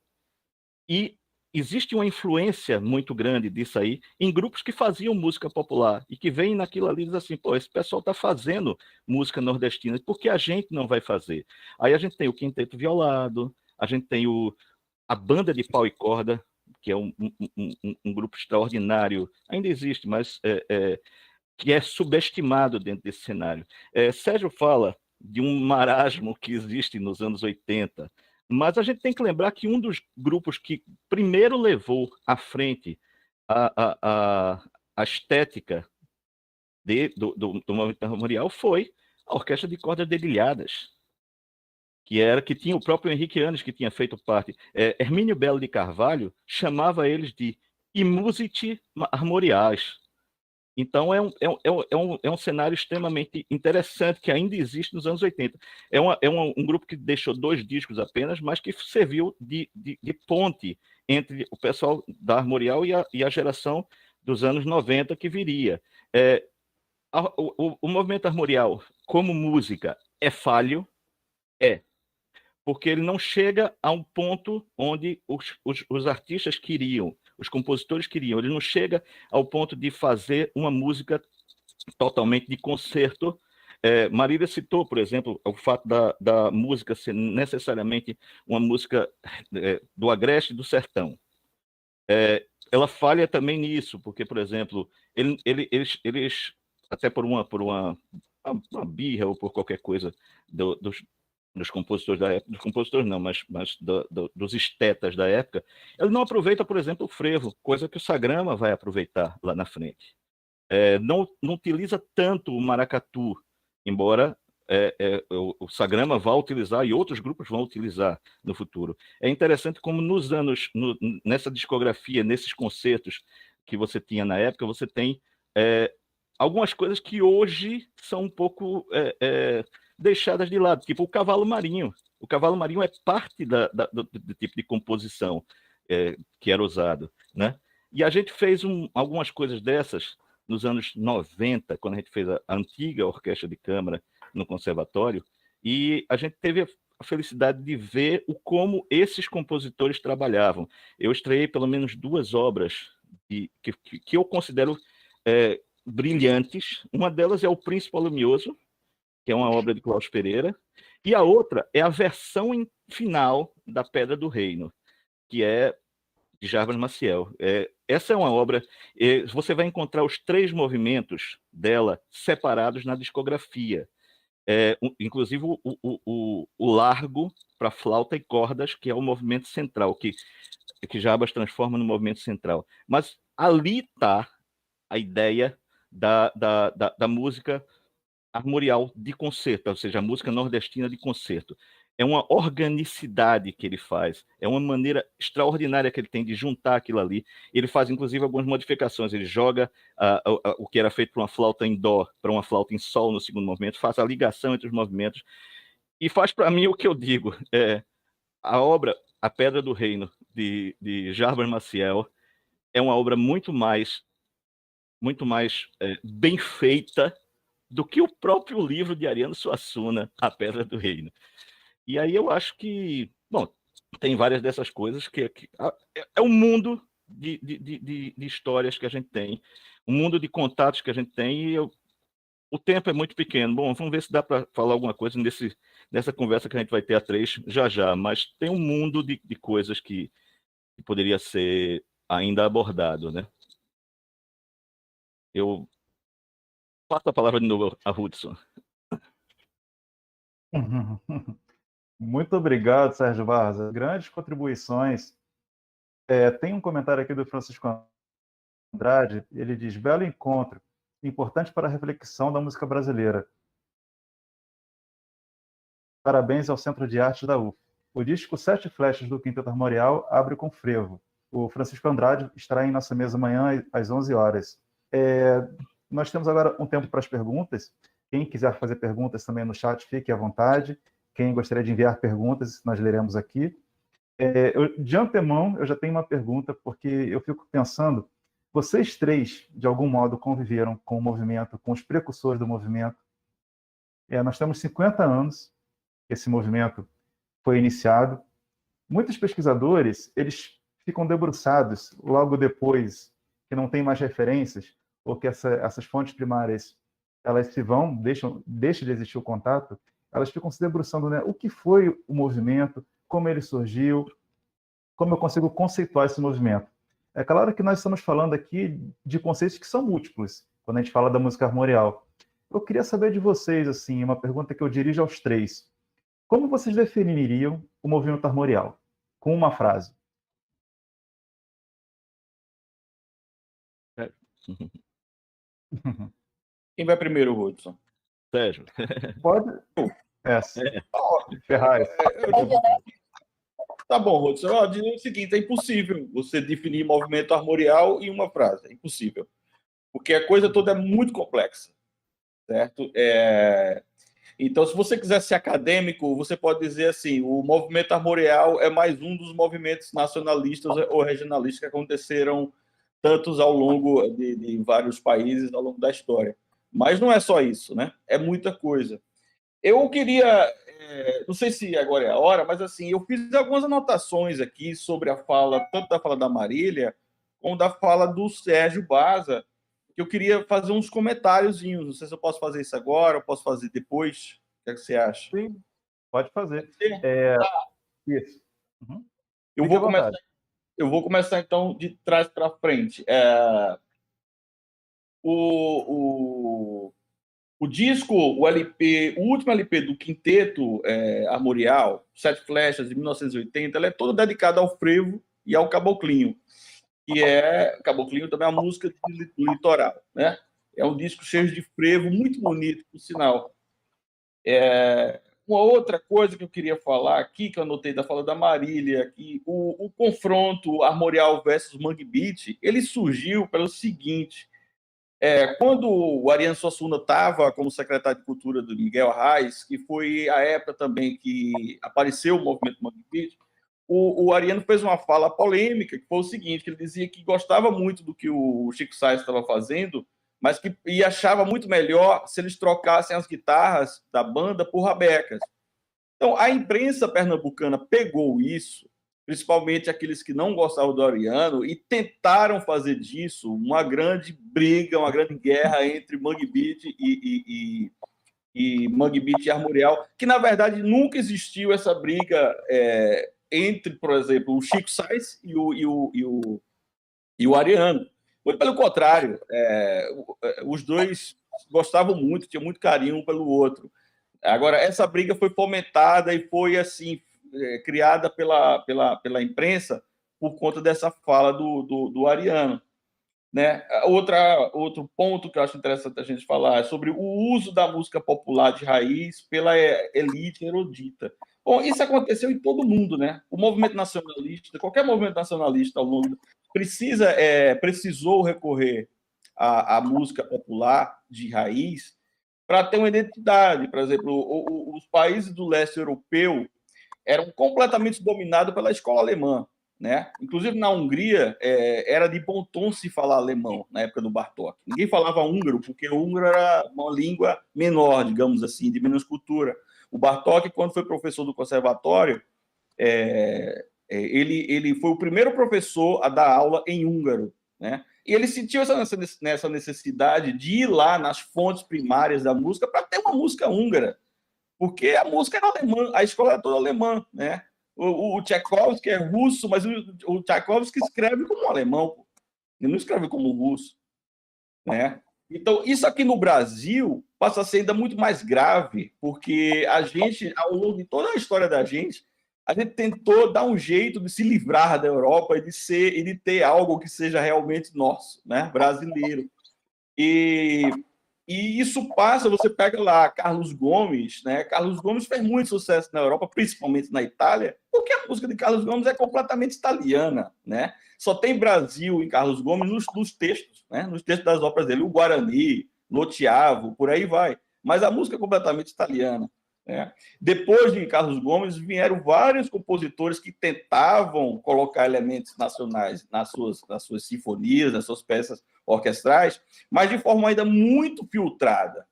E existe uma influência muito grande disso aí em grupos que faziam música popular e que vêm naquilo ali e dizem assim, pô, esse pessoal está fazendo música nordestina, por que a gente não vai fazer? Aí a gente tem o Quinteto Violado, a gente tem a Banda de Pau e Corda, que é um grupo extraordinário, ainda existe, mas que é subestimado dentro desse cenário. Sérgio fala de um marasmo que existe nos anos 80, mas a gente tem que lembrar que um dos grupos que primeiro levou à frente a estética do movimento armorial foi a Orquestra de Cordas Dedilhadas, que tinha o próprio Henrique Anes, que tinha feito parte. Hermínio Belo de Carvalho chamava eles de imusiti armoriais. Então, é um cenário extremamente interessante, que ainda existe nos anos 80. Um grupo que deixou 2 discos apenas, mas que serviu de ponte entre o pessoal da Armorial e a geração dos anos 90 que viria. O movimento armorial, como música, é falho? Porque ele não chega a um ponto onde os artistas queriam, os compositores queriam. Ele não chega ao ponto de fazer uma música totalmente de concerto. Marília citou, por exemplo, o fato da música ser necessariamente uma música do Agreste e do Sertão. Ela falha também nisso, porque, por exemplo, eles até por uma birra ou por qualquer coisa dos compositores da época, dos compositores não, mas dos estetas da época, ele não aproveita, por exemplo, o frevo, coisa que o Sagrama vai aproveitar lá na frente. Não utiliza tanto o maracatu, embora o Sagrama vá utilizar e outros grupos vão utilizar no futuro. É interessante como nessa discografia, nesses concertos que você tinha na época, você tem algumas coisas que hoje são um pouco deixadas de lado, tipo o Cavalo Marinho. O Cavalo Marinho é parte do tipo de composição que era usado, né? E a gente fez algumas coisas dessas nos anos 90, quando a gente fez a antiga orquestra de câmara no conservatório, e a gente teve a felicidade de ver como esses compositores trabalhavam. Eu estreiei pelo menos 2 obras que eu considero brilhantes. Uma delas é O Príncipe Alumioso, que é uma obra de Cláudio Pereira, e a outra é a versão final da Pedra do Reino, que é de Jarbas Maciel. Essa é uma obra, você vai encontrar os 3 movimentos dela separados na discografia, inclusive o largo para flauta e cordas, que é o movimento central, que Jarbas transforma no movimento central. Mas ali está a ideia da música armorial de concerto, ou seja, a música nordestina de concerto. É uma organicidade que ele faz, é uma maneira extraordinária que ele tem de juntar aquilo ali. Ele faz, inclusive, algumas modificações. Ele joga o que era feito para uma flauta em dó para uma flauta em sol no segundo movimento, faz a ligação entre os movimentos e faz para mim o que eu digo. A obra A Pedra do Reino, de Jarbas Maciel, é uma obra muito mais bem feita do que o próprio livro de Ariano Suassuna, A Pedra do Reino. E aí eu acho que, bom, tem várias dessas coisas que é um mundo de histórias que a gente tem, um mundo de contatos que a gente tem, e O tempo é muito pequeno. Bom, vamos ver se dá para falar alguma coisa nessa conversa que a gente vai ter a três já, mas tem um mundo de coisas que poderia ser ainda abordado, né? Eu passo a palavra de novo a Hudson. Muito obrigado, Sérgio Barza. Grandes contribuições. Tem um comentário aqui do Francisco Andrade. Ele diz: belo encontro, importante para a reflexão da música brasileira. Parabéns ao Centro de Artes da UF. O disco Sete Flechas do Quinteto Armorial abre com frevo. O Francisco Andrade estará em nossa mesa amanhã às 11 horas. Nós temos agora um tempo para as perguntas. Quem quiser fazer perguntas também no chat, fique à vontade. Quem gostaria de enviar perguntas, nós leremos aqui. De antemão, eu já tenho uma pergunta, porque eu fico pensando, vocês três, de algum modo, conviveram com o movimento, com os precursores do movimento. Nós temos 50 anos que esse movimento foi iniciado. Muitos pesquisadores, eles ficam debruçados logo depois que não tem mais referências, ou que essas fontes primárias elas se vão, deixa de existir o contato, elas ficam se debruçando, né? O que foi o movimento, como ele surgiu, como eu consigo conceituar esse movimento. É claro que nós estamos falando aqui de conceitos que são múltiplos, quando a gente fala da música armorial. Eu queria saber de vocês, assim, uma pergunta que eu dirijo aos três. Como vocês definiriam o movimento armorial? Com uma frase. Quem vai primeiro, Hudson? Sérgio. Pode? Ferraz. Tá bom, Hudson. Eu digo o seguinte, é impossível você definir movimento armorial em uma frase. É impossível. Porque a coisa toda é muito complexa. Certo? Então, se você quiser ser acadêmico, você pode dizer assim, o movimento armorial é mais um dos movimentos nacionalistas ou regionalistas que aconteceram tantos ao longo de vários países ao longo da história. Mas não é só isso, né? É muita coisa. Eu queria, não sei se agora é a hora, mas assim, eu fiz algumas anotações aqui sobre a fala, tanto da fala da Marília, como da fala do Sérgio Barza, que eu queria fazer uns comentáriozinhos. Não sei se eu posso fazer isso agora, ou posso fazer depois. O que é que você acha? Sim, pode fazer. Isso. Uhum. Eu vou começar, então, de trás para frente. O disco, o LP, o último LP do Quinteto Armorial, Sete Flechas, de 1980, ele é todo dedicado ao frevo e ao caboclinho, que caboclinho também é uma música do litoral, né? É um disco cheio de frevo, muito bonito, por sinal. Uma outra coisa que eu queria falar aqui, que eu anotei da fala da Marília, que o confronto armorial versus Mangue Beat, ele surgiu pelo seguinte: quando o Ariano Suassuna estava como secretário de Cultura do Miguel Arraes, que foi a época também que apareceu o movimento Mangue Beat, o Ariano fez uma fala polêmica, que foi o seguinte, que ele dizia que gostava muito do que o Chico Sainz estava fazendo, mas que achava muito melhor se eles trocassem as guitarras da banda por rabecas. Então, a imprensa pernambucana pegou isso, principalmente aqueles que não gostavam do Ariano, e tentaram fazer disso uma grande briga, uma grande guerra entre Mangue Beat e Mangue Beat e Armorial, que, na verdade, nunca existiu essa briga entre, por exemplo, o Chico Sainz e o Ariano. Muito pelo contrário, os dois gostavam muito, tinham muito carinho um pelo outro. Agora, essa briga foi fomentada e foi assim criada pela imprensa por conta dessa fala do Ariano, né? Outro ponto que eu acho interessante a gente falar é sobre o uso da música popular de raiz pela elite erudita. Bom, isso aconteceu em todo mundo, né? O movimento nacionalista, qualquer movimento nacionalista ao longo precisou recorrer à música popular de raiz para ter uma identidade. Por exemplo, os países do leste europeu eram completamente dominados pela escola alemã, né? Inclusive na Hungria era de bom tom se falar alemão na época do Bartók. Ninguém falava húngaro porque o húngaro era uma língua menor, digamos assim, de menos cultura. O Bartók, quando foi professor do conservatório, ele foi o primeiro professor a dar aula em húngaro, né? E ele sentiu essa necessidade de ir lá nas fontes primárias da música para ter uma música húngara, porque a música era alemã, a escola era toda alemã, né? O Tchaikovsky é russo, mas o Tchaikovsky escreve como alemão, pô. Ele não escreve como russo, né? Então, isso aqui no Brasil passa a ser ainda muito mais grave, porque a gente, ao longo de toda a história da gente, a gente tentou dar um jeito de se livrar da Europa e de ter algo que seja realmente nosso, né? Brasileiro. E isso passa, você pega lá Carlos Gomes, né? Carlos Gomes fez muito sucesso na Europa, principalmente na Itália, porque a música de Carlos Gomes é completamente italiana, né? Só tem Brasil em Carlos Gomes nos textos, né? Nos textos das óperas dele, o Guarani, Lotiavo, por aí vai. Mas a música é completamente italiana, né? Depois de Carlos Gomes, vieram vários compositores que tentavam colocar elementos nacionais nas suas sinfonias, nas suas peças orquestrais, mas de forma ainda muito filtrada,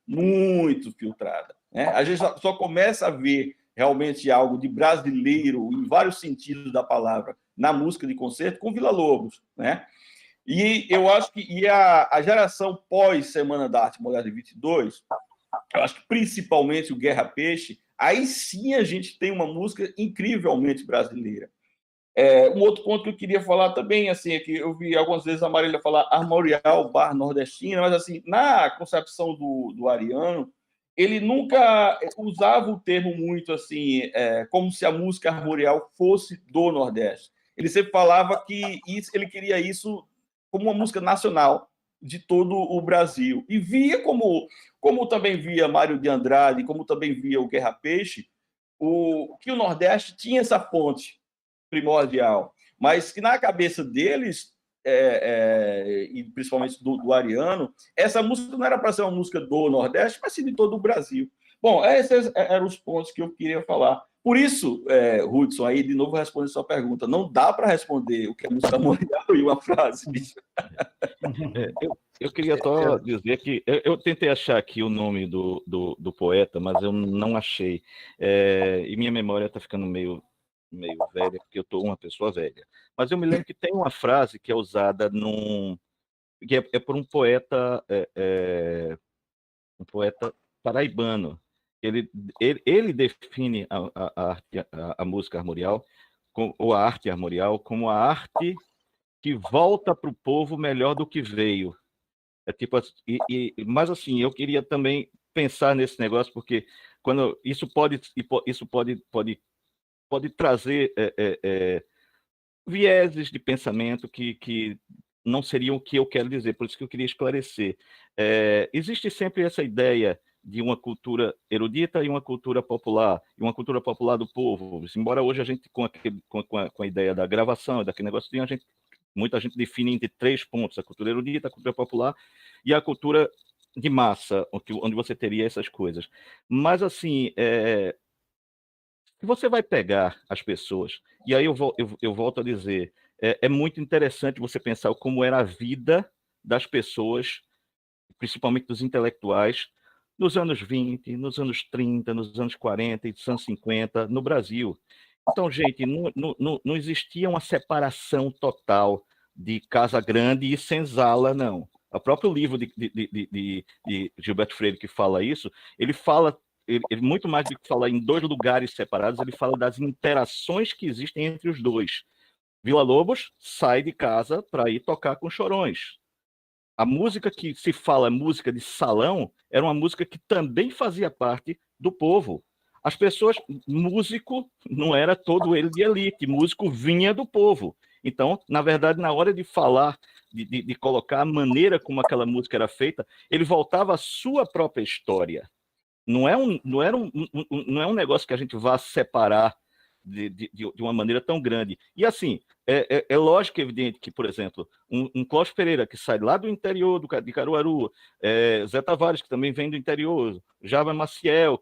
né? A gente só começa a ver realmente algo de brasileiro, em vários sentidos da palavra, na música de concerto, com Villa-Lobos, né? E eu acho que a geração pós-Semana da Arte Moderna de 22, eu acho que principalmente o Guerra Peixe, aí sim a gente tem uma música incrivelmente brasileira. Um outro ponto que eu queria falar também, assim, é que eu vi algumas vezes a Marília falar armorial barra nordestina, mas, assim, na concepção do Ariano, ele nunca usava o termo muito, assim, como se a música armorial fosse do Nordeste. Ele sempre falava que ele queria isso como uma música nacional de todo o Brasil. E via como também via Mário de Andrade, como também via o Guerra Peixe, que o Nordeste tinha essa ponte primordial, mas que na cabeça deles, e principalmente do Ariano, essa música não era para ser uma música do Nordeste, mas sim de todo o Brasil. Bom, esses eram os pontos que eu queria falar. Por isso, Hudson, aí de novo respondendo a sua pergunta, não dá para responder o que é música mundial em uma frase. Eu queria só dizer que eu tentei achar aqui o nome do poeta, mas eu não achei. E minha memória está ficando meio velha, porque eu estou uma pessoa velha. Mas eu me lembro que tem uma frase que é usada que é por um poeta paraibano. Ele define a música armorial, ou a arte armorial, como a arte que volta para o povo melhor do que veio. Tipo, mas assim, eu queria também pensar nesse negócio, porque quando isso pode trazer vieses de pensamento que não seriam o que eu quero dizer, por isso que eu queria esclarecer. Existe sempre essa ideia de uma cultura erudita e uma cultura popular do povo. Embora hoje a gente, com a ideia da gravação, daquele negócio, muita gente define entre 3 pontos: a cultura erudita, a cultura popular e a cultura de massa, onde você teria essas coisas. Mas, assim, se você vai pegar as pessoas, e aí eu volto a dizer, é muito interessante você pensar como era a vida das pessoas, principalmente dos intelectuais, nos anos 20, nos anos 30, nos anos 40 e nos anos 50, no Brasil. Então, gente, não existia uma separação total de Casa Grande e Senzala, não. O próprio livro de Gilberto Freire, que fala isso, ele fala, muito mais do que falar em 2 lugares separados, ele fala das interações que existem entre os dois. Villa-Lobos sai de casa para ir tocar com Chorões. A música que se fala, música de salão, era uma música que também fazia parte do povo. As pessoas, músico não era todo ele de elite, músico vinha do povo. Então, na verdade, na hora de falar, de colocar a maneira como aquela música era feita, ele voltava à sua própria história. Não é um negócio que a gente vá separar de uma maneira tão grande. E assim, é lógico e evidente que, por exemplo, um Cláudio Pereira, que sai lá do interior de Caruaru, Zé Tavares, que também vem do interior, Java Maciel,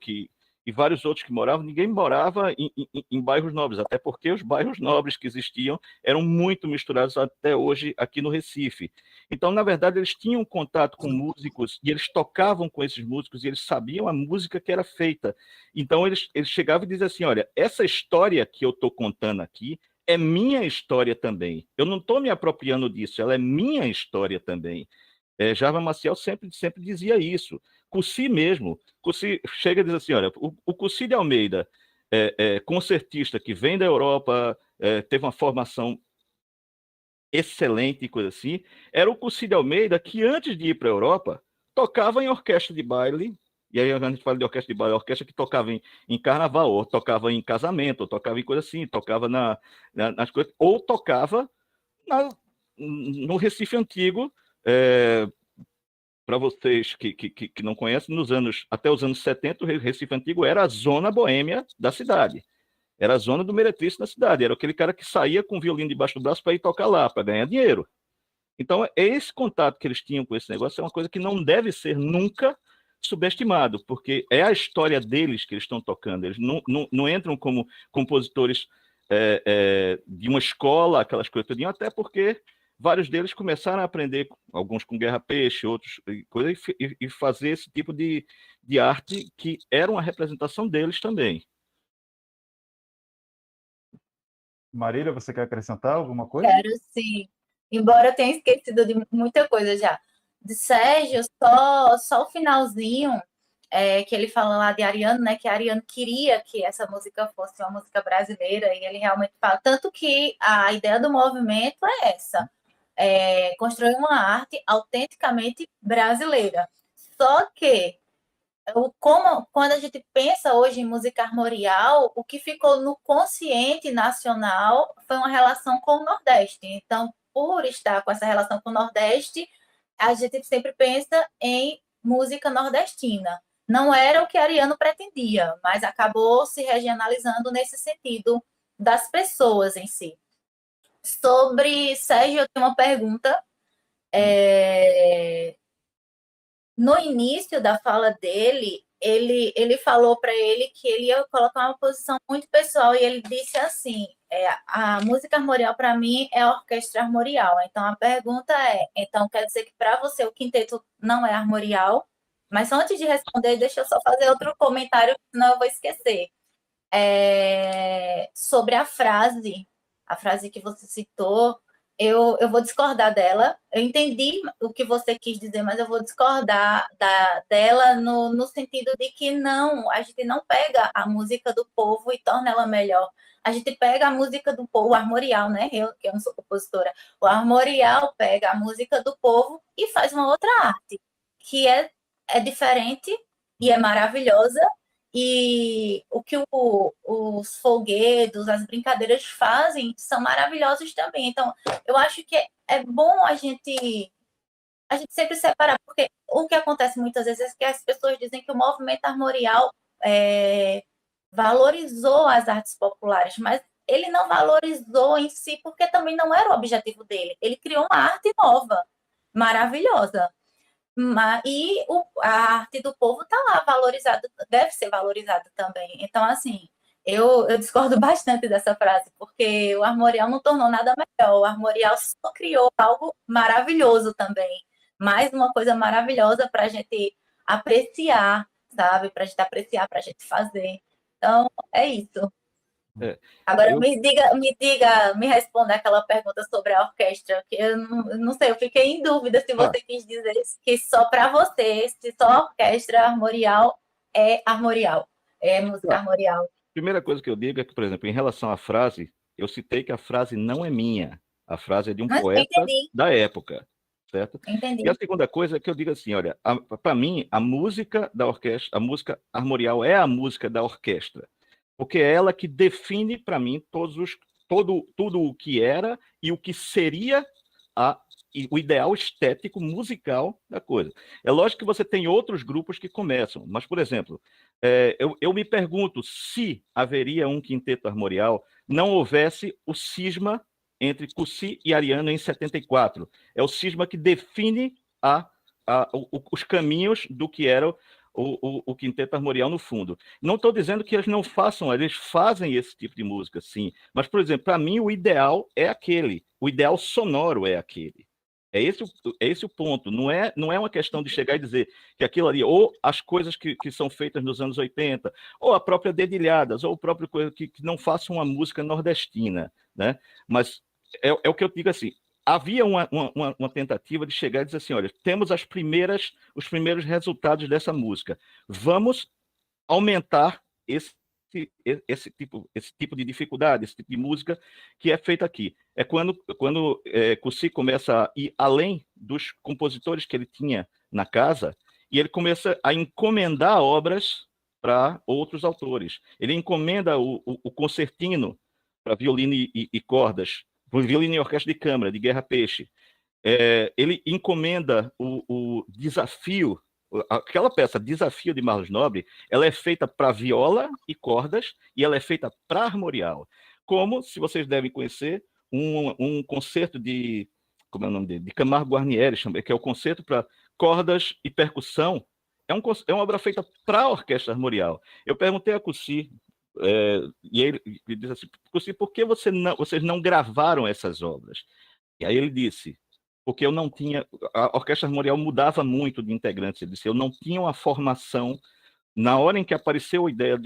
e vários outros que moravam, ninguém morava em bairros nobres, até porque os bairros nobres que existiam eram muito misturados até hoje aqui no Recife. Então, na verdade, eles tinham contato com músicos e eles tocavam com esses músicos e eles sabiam a música que era feita. Então, eles chegavam e diziam assim, olha, essa história que eu estou contando aqui é minha história também. Eu não estou me apropriando disso, ela é minha história também. Java Maciel sempre dizia isso. Cussi mesmo. Cussi chega e diz assim, olha, o Cussi de Almeida, concertista que vem da Europa, teve uma formação excelente e coisa assim, era o Cussi de Almeida que, antes de ir para a Europa, tocava em orquestra de baile, e aí a gente fala de orquestra de baile, orquestra que tocava em carnaval, ou tocava em casamento, ou tocava em coisa assim, tocava nas coisas, ou tocava no Recife Antigo, para vocês que não conhecem, até os anos 70, o Recife Antigo era a zona boêmia da cidade. Era a zona do meretriz da cidade. Era aquele cara que saía com o violino debaixo do braço para ir tocar lá, para ganhar dinheiro. Então, esse contato que eles tinham com esse negócio é uma coisa que não deve ser nunca subestimado, porque é a história deles que eles estão tocando. Eles não entram como compositores de uma escola, aquelas coisas tudinho, até porque vários deles começaram a aprender, alguns com Guerra Peixe, outros e fazer esse tipo de arte que era uma representação deles também. Marília, você quer acrescentar alguma coisa? Quero sim. Embora eu tenha esquecido de muita coisa já. De Sérgio, só o finalzinho, que ele fala lá de Ariano, né? Que Ariano queria que essa música fosse uma música brasileira, e ele realmente fala. Tanto que a ideia do movimento é essa: construir uma arte autenticamente brasileira. Só que quando a gente pensa hoje em música armorial, o que ficou no consciente nacional foi uma relação com o Nordeste. Então, por estar com essa relação com o Nordeste, a gente sempre pensa em música nordestina. Não era o que Ariano pretendia, mas acabou se regionalizando nesse sentido das pessoas em si. Sobre Sérgio, eu tenho uma pergunta. No início da fala dele, ele falou para ele que ele ia colocar uma posição muito pessoal, e ele disse assim: a música armorial para mim é a orquestra armorial. Então a pergunta então quer dizer que para você o quinteto não é armorial? Mas só antes de responder, deixa eu só fazer outro comentário, senão eu vou esquecer. Sobre a frase que você citou, eu vou discordar dela. Eu entendi o que você quis dizer, mas eu vou discordar dela no sentido de que a gente não pega a música do povo e torna ela melhor. A gente pega a música do povo, o armorial, né? Que eu não sou compositora. O armorial pega a música do povo e faz uma outra arte, que é diferente e é maravilhosa. E o que os folguedos, as brincadeiras fazem são maravilhosos também. Então, eu acho que é bom a gente sempre separar, porque o que acontece muitas vezes é que as pessoas dizem que o movimento armorial valorizou as artes populares, mas ele não valorizou em si, porque também não era o objetivo dele. Ele criou uma arte nova, maravilhosa. E a arte do povo está lá valorizada, deve ser valorizada também. Então, assim, eu discordo bastante dessa frase, porque o armorial não tornou nada melhor, o armorial só criou algo maravilhoso também. Mais uma coisa maravilhosa para a gente apreciar, sabe? Para a gente apreciar, para a gente fazer. Então, é isso. Agora, me responda aquela pergunta sobre a orquestra, que eu não sei, eu fiquei em dúvida se você quis dizer que só para você, se só a orquestra armorial é música armorial. Primeira coisa que eu digo é que, por exemplo, em relação à frase, eu citei que a frase não é minha, a frase é de um poeta da época, certo? Entendi. E a segunda coisa é que eu digo assim, olha, para mim, a música da orquestra, a música armorial é a música da orquestra, porque é ela que define para mim tudo o que era e o que seria o ideal estético musical da coisa. É lógico que você tem outros grupos que começam, mas, por exemplo, eu me pergunto se haveria um quinteto armorial não houvesse o cisma entre Cussi e Ariano em 74. É o cisma que define os caminhos do que era o quinteto armorial no fundo. Não estou dizendo que eles não façam, eles fazem esse tipo de música, sim. Mas, por exemplo, para mim o ideal é aquele, o ideal sonoro é aquele. É esse o ponto. Não é uma questão de chegar e dizer que aquilo ali, ou as coisas que são feitas nos anos 80, ou a própria Dedilhadas, ou o próprio coisa que não faça uma música nordestina. né? Mas é o que eu digo assim, havia uma tentativa de chegar e dizer assim, olha, temos os primeiros resultados dessa música, vamos aumentar esse tipo de dificuldade, esse tipo de música que é feita aqui. É quando Cussi começa a ir além dos compositores que ele tinha na casa, e ele começa a encomendar obras para outros autores. Ele encomenda o concertino para violino e cordas, violino e orquestra de câmara, de Guerra Peixe. Ele encomenda o desafio, aquela peça Desafio de Marlos Nobre, ela é feita para viola e cordas, e ela é feita para armorial. Como, se vocês devem conhecer, um concerto de, como é o nome dele? De Camargo Guarnieri, que é o concerto para cordas e percussão, é uma obra feita para a orquestra armorial. Eu perguntei a Cussi, e ele disse assim, Cussi, por que vocês não gravaram essas obras? E aí ele disse, porque eu não tinha... A orquestra armorial mudava muito de integrantes. Ele disse, eu não tinha uma formação... Na hora em que apareceu a ideia,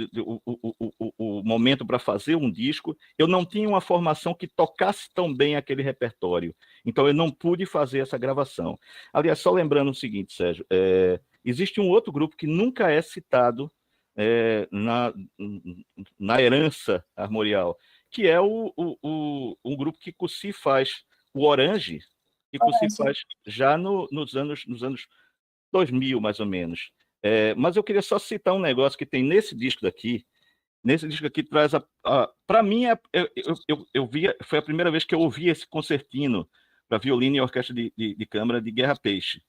o momento para fazer um disco, eu não tinha uma formação que tocasse tão bem aquele repertório. Então, eu não pude fazer essa gravação. Aliás, só lembrando o seguinte, Sérgio, existe um outro grupo que nunca é citado na herança armorial, que é um grupo que Cussi faz, o Orange, que Cussi faz já nos anos 2000, mais ou menos. Mas eu queria só citar um negócio que tem nesse disco daqui. Nesse disco aqui traz para mim, foi a primeira vez que eu ouvi esse concertino para violino e orquestra de câmara de Guerra Peixe.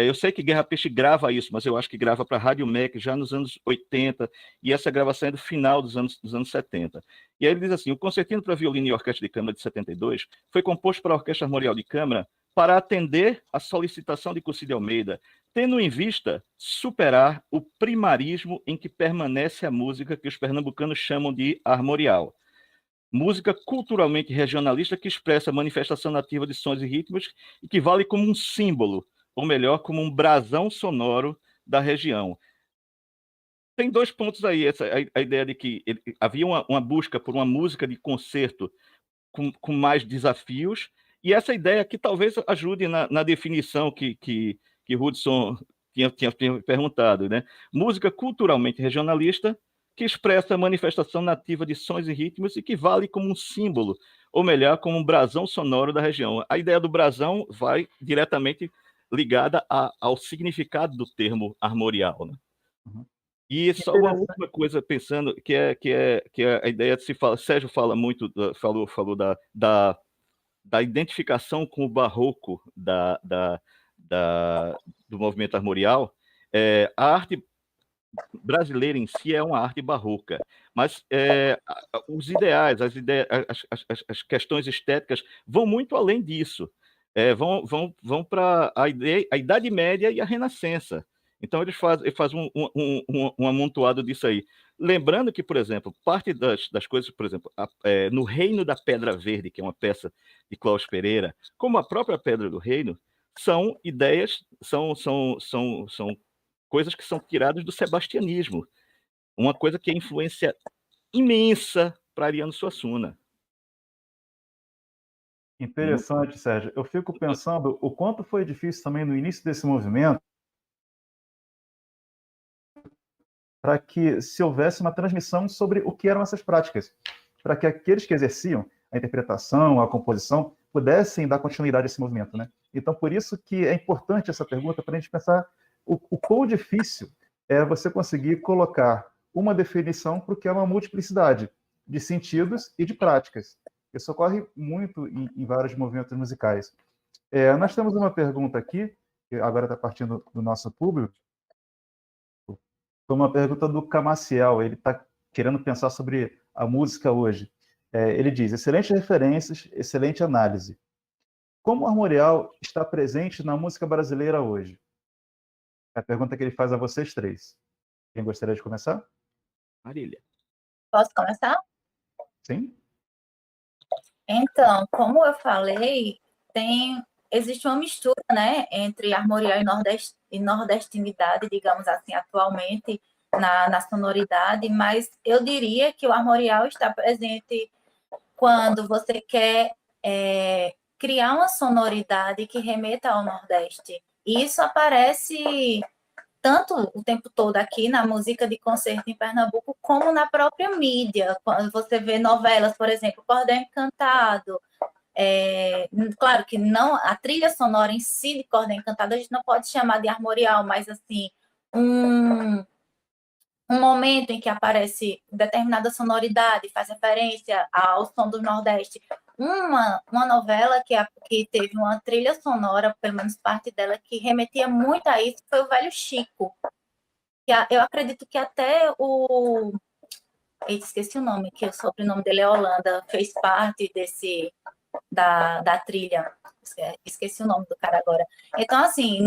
Eu sei que Guerra Peixe grava isso, mas eu acho que grava para Rádio MEC já nos anos 80, e essa gravação é do final dos anos 70. E aí ele diz assim, o concertino para violino e orquestra de câmara de 72 foi composto para a Orquestra Armorial de Câmara para atender à solicitação de Cussi de Almeida, tendo em vista superar o primarismo em que permanece a música que os pernambucanos chamam de armorial. Música culturalmente regionalista que expressa a manifestação nativa de sons e ritmos e que vale como um símbolo, ou melhor, como um brasão sonoro da região. Tem dois pontos aí, a ideia de que havia uma busca por uma música de concerto com mais desafios, e essa ideia que talvez ajude na definição que Hudson tinha perguntado, né? Música culturalmente regionalista que expressa a manifestação nativa de sons e ritmos e que vale como um símbolo, ou melhor, como um brasão sonoro da região. A ideia do brasão vai diretamente ligada ao significado do termo armorial, né? Uhum. E só uma última coisa, pensando, que é a ideia de se falar, Sérgio falou da identificação com o barroco do movimento armorial. A arte brasileira em si é uma arte barroca, mas os ideais, as questões estéticas vão muito além disso. Vão para a Idade Média e a Renascença. Então, eles fazem um amontoado disso aí. Lembrando que, por exemplo, parte das coisas, por exemplo, no Reino da Pedra Verde, que é uma peça de Cláudio Pereira, como a própria Pedra do Reino, são ideias, são coisas que são tiradas do sebastianismo. Uma coisa que é influência imensa para Ariano Suassuna. Interessante, Sérgio. Eu fico pensando o quanto foi difícil também no início desse movimento para que se houvesse uma transmissão sobre o que eram essas práticas, para que aqueles que exerciam a interpretação, a composição, pudessem dar continuidade a esse movimento, né? Então, por isso que é importante essa pergunta para a gente pensar o quão difícil é você conseguir colocar uma definição para o que é uma multiplicidade de sentidos e de práticas. Isso ocorre muito em vários movimentos musicais. Nós temos uma pergunta aqui, que agora está partindo do nosso público. Foi uma pergunta do Camaciel, ele está querendo pensar sobre a música hoje. Ele diz, excelentes referências, excelente análise. Como o armorial está presente na música brasileira hoje? É a pergunta que ele faz a vocês três. Quem gostaria de começar? Marília. Posso começar? Sim. Então, como eu falei, existe uma mistura, né, entre armorial e nordestinidade, digamos assim, atualmente na sonoridade, mas eu diria que o armorial está presente quando você quer criar uma sonoridade que remeta ao Nordeste. E isso aparece tanto o tempo todo aqui na música de concerto em Pernambuco, como na própria mídia. Quando você vê novelas, por exemplo, Cordel Encantado. Claro que não, a trilha sonora em si de Cordel Encantado a gente não pode chamar de armorial, mas assim, um momento em que aparece determinada sonoridade, faz referência ao som do Nordeste. Uma novela que teve uma trilha sonora, pelo menos parte dela, que remetia muito a isso, foi o Velho Chico. Eu acredito que até esqueci o nome, que o sobrenome dele é Holanda, fez parte da trilha. Esqueci o nome do cara agora. Então, assim,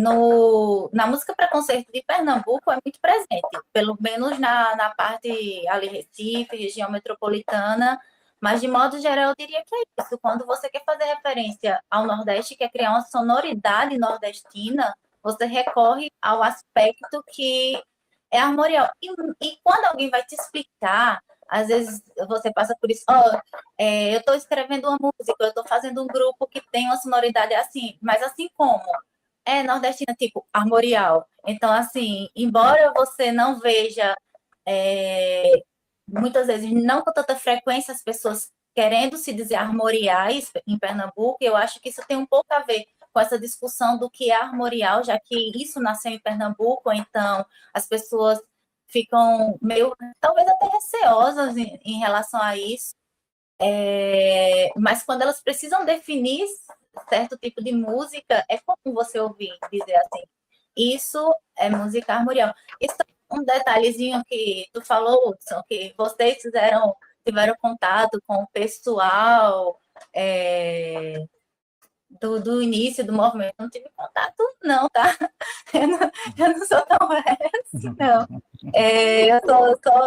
na música para concerto de Pernambuco é muito presente, pelo menos na parte ali, Recife, região metropolitana, mas de modo geral eu diria que é isso. Quando você quer fazer referência ao Nordeste, quer criar uma sonoridade nordestina, você recorre ao aspecto que é armorial. E quando alguém vai te explicar, às vezes você passa por isso, eu estou escrevendo uma música, eu estou fazendo um grupo que tem uma sonoridade assim, mas assim como nordestina, tipo armorial. Então, assim, embora você não veja muitas vezes, não com tanta frequência, as pessoas querendo se dizer armoriais em Pernambuco, eu acho que isso tem um pouco a ver com essa discussão do que é armorial, já que isso nasceu em Pernambuco, então as pessoas ficam meio, talvez até receosas em relação a isso, mas quando elas precisam definir certo tipo de música, é comum você ouvir dizer assim, isso é música armorial. Isso é um detalhezinho que tu falou, Hudson, que vocês tiveram contato com o pessoal do início do movimento. Eu não tive contato, não, tá? Eu não sou tão velha assim, não.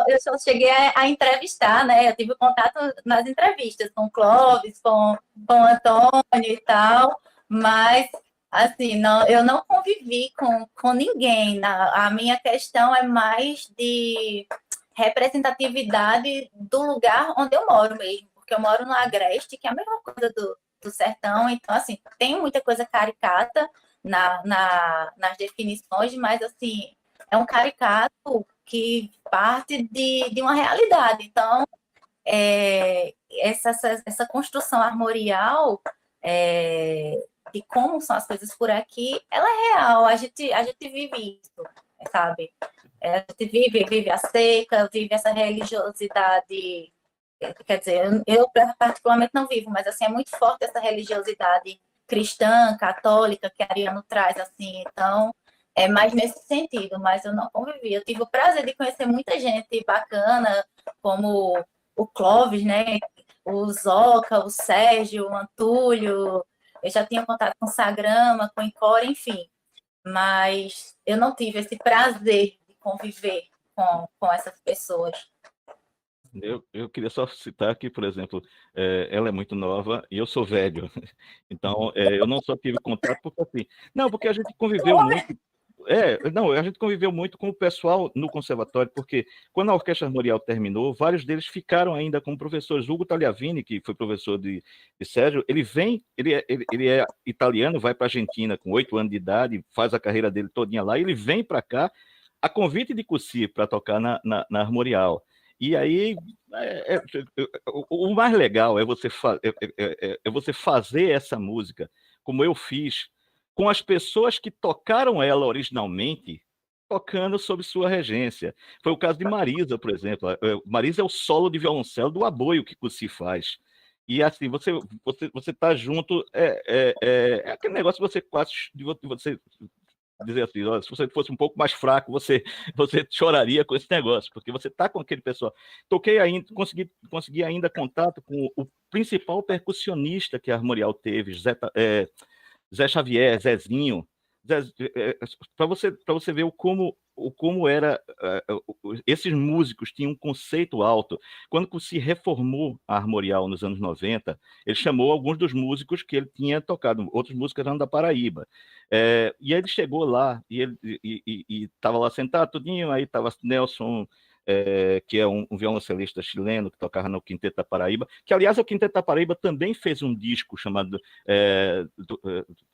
Eu só cheguei a entrevistar, né? Eu tive contato nas entrevistas com o Clóvis, com o Antônio e tal, mas, assim, não, eu não convivi com ninguém. A minha questão é mais de representatividade do lugar onde eu moro mesmo, porque eu moro no Agreste, que é a mesma coisa do sertão, então, assim, tem muita coisa caricata nas definições, mas, assim, é um caricato que parte de uma realidade. Então, essa construção armorial de como são as coisas por aqui, ela é real, a gente vive isso, sabe? A gente vive a seca, vive essa religiosidade. Quer dizer, eu particularmente não vivo, mas assim é muito forte essa religiosidade cristã, católica que Ariano traz, assim, então é mais nesse sentido, mas eu não convivi. Eu tive o prazer de conhecer muita gente bacana, como o Clóvis, né? O Zoca, o Sérgio, o Antúlio, eu já tinha contato com o Sagrama, com o Encore, enfim, mas eu não tive esse prazer de conviver com essas pessoas. Eu queria só citar que, por exemplo, ela é muito nova e eu sou velho. Então, eu não só tive contato porque assim. Não, porque a gente conviveu muito. Não, a gente conviveu muito com o pessoal no conservatório, porque quando a Orquestra Armorial terminou, vários deles ficaram ainda como professores. Hugo Tagliavini, que foi professor de Sérgio, ele é italiano, vai para a Argentina com 8 anos de idade, faz a carreira dele todinha lá, e ele vem para cá a convite de Cussi para tocar na Armorial. E aí, o mais legal é você fazer essa música, como eu fiz, com as pessoas que tocaram ela originalmente, tocando sob sua regência. Foi o caso de Marisa, por exemplo. Marisa é o solo de violoncelo do aboio que Cussi faz. E assim, você tá junto, aquele negócio de você dizer assim, se você fosse um pouco mais fraco, você choraria com esse negócio, porque você está com aquele pessoal. Consegui ainda contato com o principal percussionista que a Armorial teve, Zé Xavier, Zezinho, para você ver como era. Esses músicos tinham um conceito alto. Quando se reformou a Armorial nos anos 90, ele chamou alguns dos músicos que ele tinha tocado, outros músicos eram da Paraíba. E aí ele chegou lá e estava lá sentado tudinho, aí estava Nelson que é um violoncelista chileno que tocava no Quinteto da Paraíba, que, aliás, o Quinteto da Paraíba também fez um disco chamado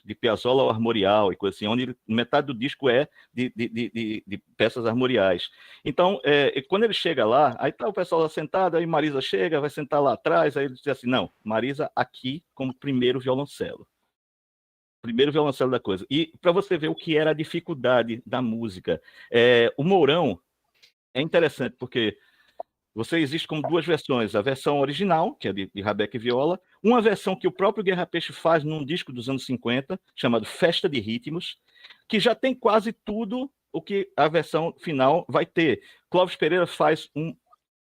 de Piazzolla ao Armorial, e coisa assim, onde metade do disco é de peças armoriais. Então, quando ele chega lá, aí tá o pessoal lá sentado, aí Marisa chega, vai sentar lá atrás, aí ele diz assim, não, Marisa aqui como primeiro violoncelo da coisa. E para você ver o que era a dificuldade da música, o Mourão é interessante, porque você existe como duas versões, a versão original, que é de Rabeca e viola, uma versão que o próprio Guerra Peixe faz num disco dos anos 50, chamado Festa de Ritmos, que já tem quase tudo o que a versão final vai ter. Clóvis Pereira faz um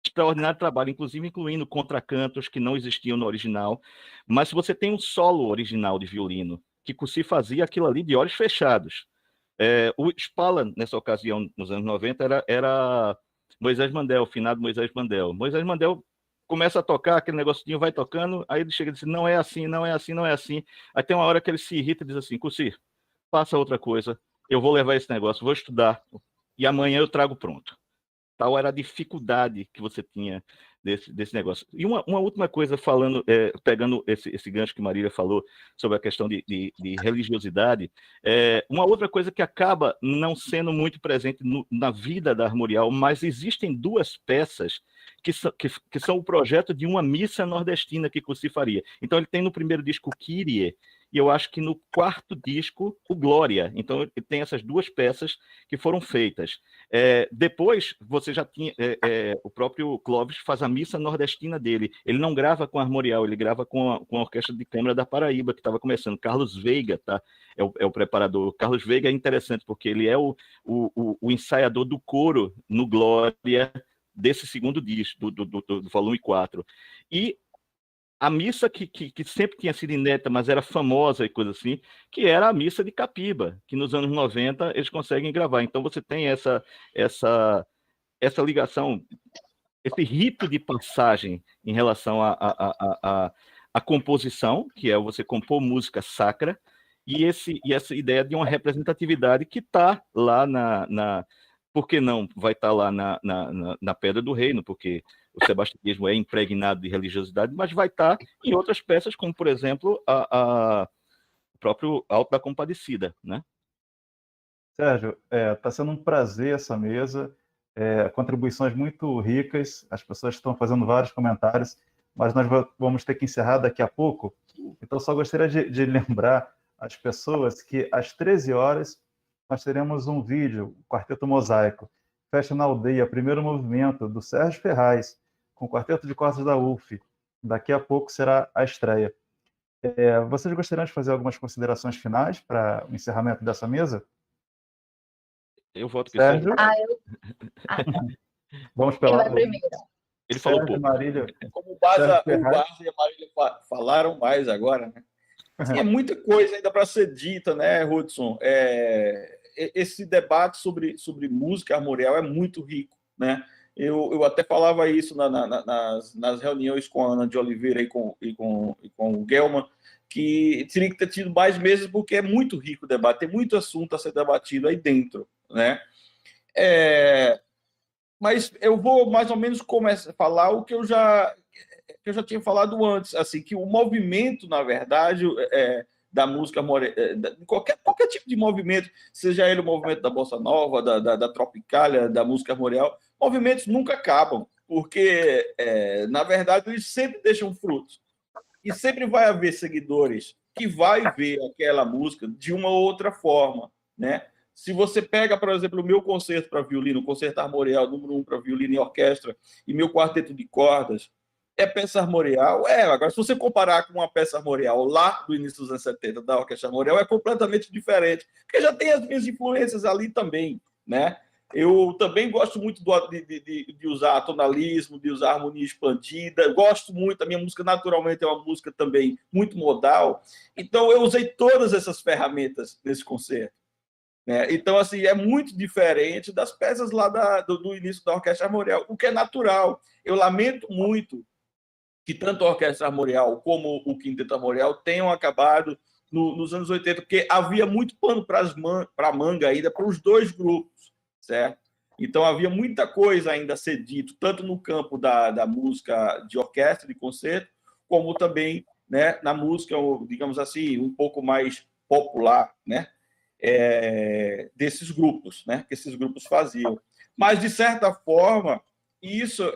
extraordinário trabalho, inclusive incluindo contracantos que não existiam no original, mas se você tem um solo original de violino, que Cussi fazia aquilo ali de olhos fechados. O Spala, nessa ocasião, nos anos 90, era Moisés Mandel, finado Moisés Mandel. Moisés Mandel começa a tocar, aquele negocinho vai tocando, aí ele chega e diz, não é assim, não é assim, não é assim. Aí tem uma hora que ele se irrita e diz assim, Cussi, faça outra coisa, eu vou levar esse negócio, vou estudar, e amanhã eu trago pronto. Tal era a dificuldade que você tinha desse negócio. E uma última coisa, falando, pegando esse gancho que Marília falou sobre a questão de religiosidade, uma outra coisa que acaba não sendo muito presente na vida da Armorial, mas existem duas peças que são o projeto de uma missa nordestina que Cussi faria. Então ele tem no primeiro disco Kyrie, e eu acho que no quarto disco, o Glória. Então, ele tem essas duas peças que foram feitas. Depois, você já tinha... o próprio Clóvis faz a missa nordestina dele. Ele não grava com a Armorial, ele grava com a Orquestra de Câmara da Paraíba, que estava começando. Carlos Veiga, tá? É o preparador. Carlos Veiga é interessante, porque ele é o ensaiador do coro no Glória desse segundo disco, do volume 4. E a missa que sempre tinha sido inédita, mas era famosa e coisa assim, que era a missa de Capiba, que nos anos 90 eles conseguem gravar. Então você tem essa ligação, esse rito de passagem em relação à composição, que é você compor música sacra, e essa ideia de uma representatividade que está lá por que não vai estar lá na Pedra do Reino, porque o sebastianismo é impregnado de religiosidade, mas vai estar em outras peças, como, por exemplo, o próprio Alto da Compadecida, né? Sérgio, está sendo um prazer essa mesa, contribuições muito ricas, as pessoas estão fazendo vários comentários, mas nós vamos ter que encerrar daqui a pouco, então só gostaria de lembrar as pessoas que às 13 horas nós teremos um vídeo, o Quarteto Mosaico, Festa na Aldeia, primeiro movimento, do Sérgio Ferraz, com o Quarteto de Cordas da UF. Daqui a pouco será a estreia. Vocês gostariam de fazer algumas considerações finais para o encerramento dessa mesa? Eu voto que Sérgio? Vamos pela... Ele falou Sérgio, pouco. Marília. Como o Barça e a Marília falaram mais agora, né? Tem muita coisa ainda para ser dita, né, Hudson? Esse debate sobre música armorial é muito rico, né? Eu até falava isso nas reuniões com a Ana de Oliveira e com o Gelman, que teria que ter tido mais meses, porque é muito rico o debate, tem muito assunto a ser debatido aí dentro, né? Mas eu vou mais ou menos começar a falar o que eu já tinha falado antes, assim, que o movimento, na verdade, da música armorial, qualquer tipo de movimento, seja ele o movimento da bossa nova, da tropicália, da música armorial, movimentos nunca acabam, porque, na verdade, eles sempre deixam frutos. E sempre vai haver seguidores que vai ver aquela música de uma ou outra forma, né? Se você pega, por exemplo, o meu concerto para violino, o concerto armorial número 1 para violino e orquestra, e meu quarteto de cordas, é peça armorial? Agora, se você comparar com uma peça armorial lá do início dos anos 70, da orquestra armorial, é completamente diferente, porque já tem as minhas influências ali também, né? Eu também gosto muito de usar tonalismo, de usar harmonia expandida, gosto muito, a minha música naturalmente é uma música também muito modal, então eu usei todas essas ferramentas nesse concerto, né? Então, assim, é muito diferente das peças lá do início da orquestra armorial, o que é natural. Eu lamento muito que tanto a orquestra armorial como o quinteto armorial tenham acabado nos anos 80, porque havia muito pano para a manga ainda para os dois grupos, certo? Então, havia muita coisa ainda a ser dito, tanto no campo da música de orquestra, de concerto, como também, né, na música, digamos assim, um pouco mais popular, né, desses grupos, né, que esses grupos faziam. Mas, de certa forma, isso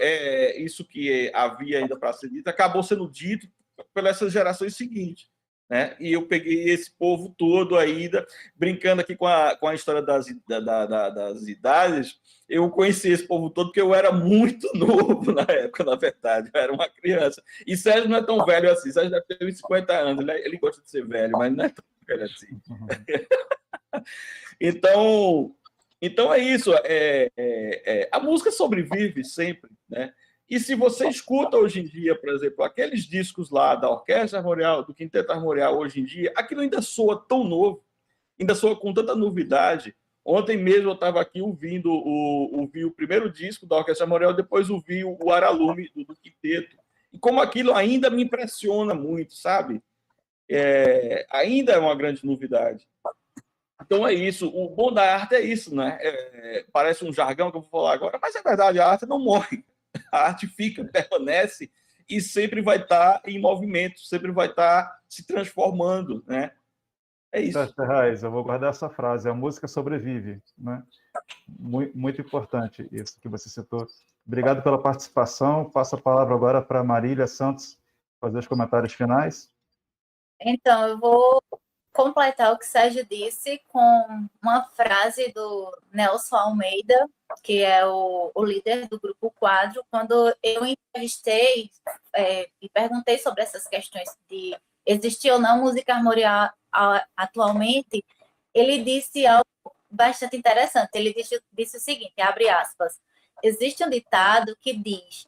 que havia ainda para ser dito acabou sendo dito pelas gerações seguintes, né? E eu peguei esse povo todo ainda, brincando aqui com a história das idades. Eu conheci esse povo todo porque eu era muito novo na época, na verdade, eu era uma criança. E Sérgio não é tão velho assim, Sérgio deve ter uns 50 anos, né? Ele gosta de ser velho, mas não é tão velho assim. Então é isso, a música sobrevive sempre, né? E se você escuta hoje em dia, por exemplo, aqueles discos lá da Orquestra Armorial, do Quinteto Armorial hoje em dia, aquilo ainda soa tão novo, ainda soa com tanta novidade. Ontem mesmo eu estava aqui ouvi o primeiro disco da Orquestra Armorial, depois ouvi o Aralume do Quinteto. E como aquilo ainda me impressiona muito, sabe? Ainda é uma grande novidade. Então é isso. O bom da arte é isso, né? Parece um jargão que eu vou falar agora, mas é verdade, a arte não morre. A arte fica, permanece e sempre vai estar em movimento, sempre vai estar se transformando, né? É isso. Sérgio Ferraz, eu vou guardar essa frase, a música sobrevive, né? Muito, muito importante isso que você citou. Obrigado pela participação. Passo a palavra agora para Marília Santos fazer os comentários finais. Então, eu vou completar o que o Sérgio disse com uma frase do Nelson Almeida, que é o líder do Grupo Quadro. Quando eu entrevistei e perguntei sobre essas questões de existir ou não música armorial atualmente, ele disse algo bastante interessante. Ele disse o seguinte, abre aspas, existe um ditado que diz,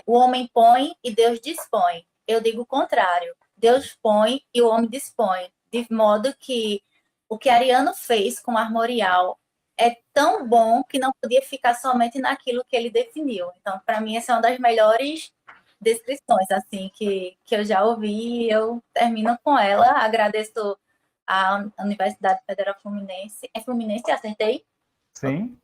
o homem põe e Deus dispõe. Eu digo o contrário. Deus põe e o homem dispõe, de modo que o que Ariano fez com o armorial é tão bom que não podia ficar somente naquilo que ele definiu. Então, para mim, essa é uma das melhores descrições assim que eu já ouvi e eu termino com ela. Agradeço à Universidade Federal Fluminense. É Fluminense? Acertei? Sim.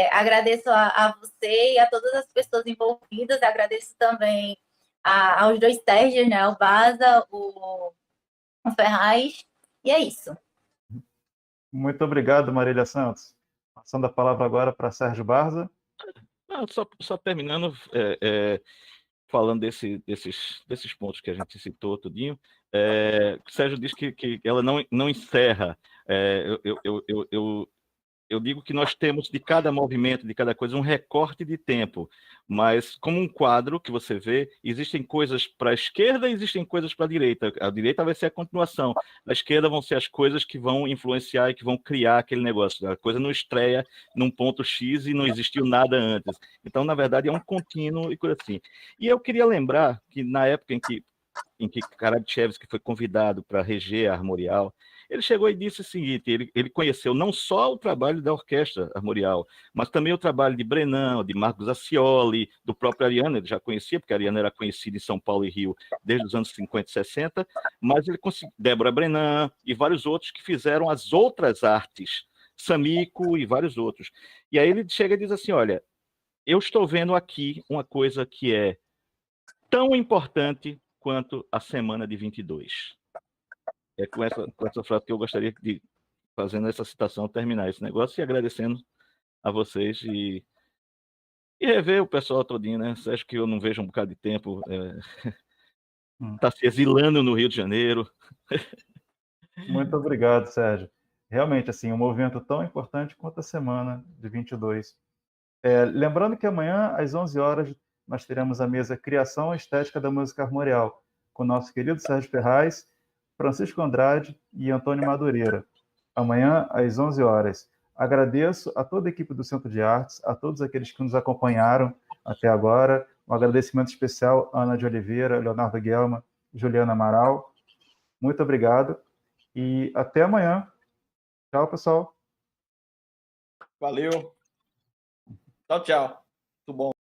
Agradeço a você e a todas as pessoas envolvidas. Agradeço também aos dois Sérgios, né? O Baza, o Ferraz. E é isso. Muito obrigado, Marília Santos. Passando a palavra agora para Sérgio Barza. Não, só terminando, falando desses pontos que a gente citou tudinho, o Sérgio diz que ela não encerra. Eu digo que nós temos de cada movimento, de cada coisa, um recorte de tempo, mas como um quadro que você vê, existem coisas para a esquerda e existem coisas para a direita. A direita vai ser a continuação, a esquerda vão ser as coisas que vão influenciar e que vão criar aquele negócio. A coisa não estreia num ponto X e não existiu nada antes. Então, na verdade, é um contínuo e coisa assim. E eu queria lembrar que na época em que Karadziejewski foi convidado para reger a Armorial, ele chegou e disse o seguinte, ele conheceu não só o trabalho da Orquestra Armorial, mas também o trabalho de Brenan, de Marcos Acioli, do próprio Ariano, ele já conhecia, porque a Ariano era conhecida em São Paulo e Rio desde os anos 50 e 60, mas ele conseguiu, Débora Brenan e vários outros que fizeram as outras artes, Samico e vários outros. E aí ele chega e diz assim, olha, eu estou vendo aqui uma coisa que é tão importante quanto a semana de 22. É com essa frase que eu gostaria de, fazendo essa citação, terminar esse negócio e agradecendo a vocês e rever o pessoal todinho, né? Você acha que eu não vejo um bocado de tempo? Tá se exilando no Rio de Janeiro. Muito obrigado, Sérgio. Realmente, assim, um movimento tão importante quanto a semana de 22. Lembrando que amanhã, às 11 horas, nós teremos a mesa Criação e Estética da Música Armorial, com o nosso querido Sérgio Ferraz, Francisco Andrade e Antônio Madureira. Amanhã, às 11 horas. Agradeço a toda a equipe do Centro de Artes, a todos aqueles que nos acompanharam até agora. Um agradecimento especial a Ana de Oliveira, Leonardo Guelma, Juliana Amaral. Muito obrigado e até amanhã. Tchau, pessoal. Valeu. Tchau, tchau. Muito bom.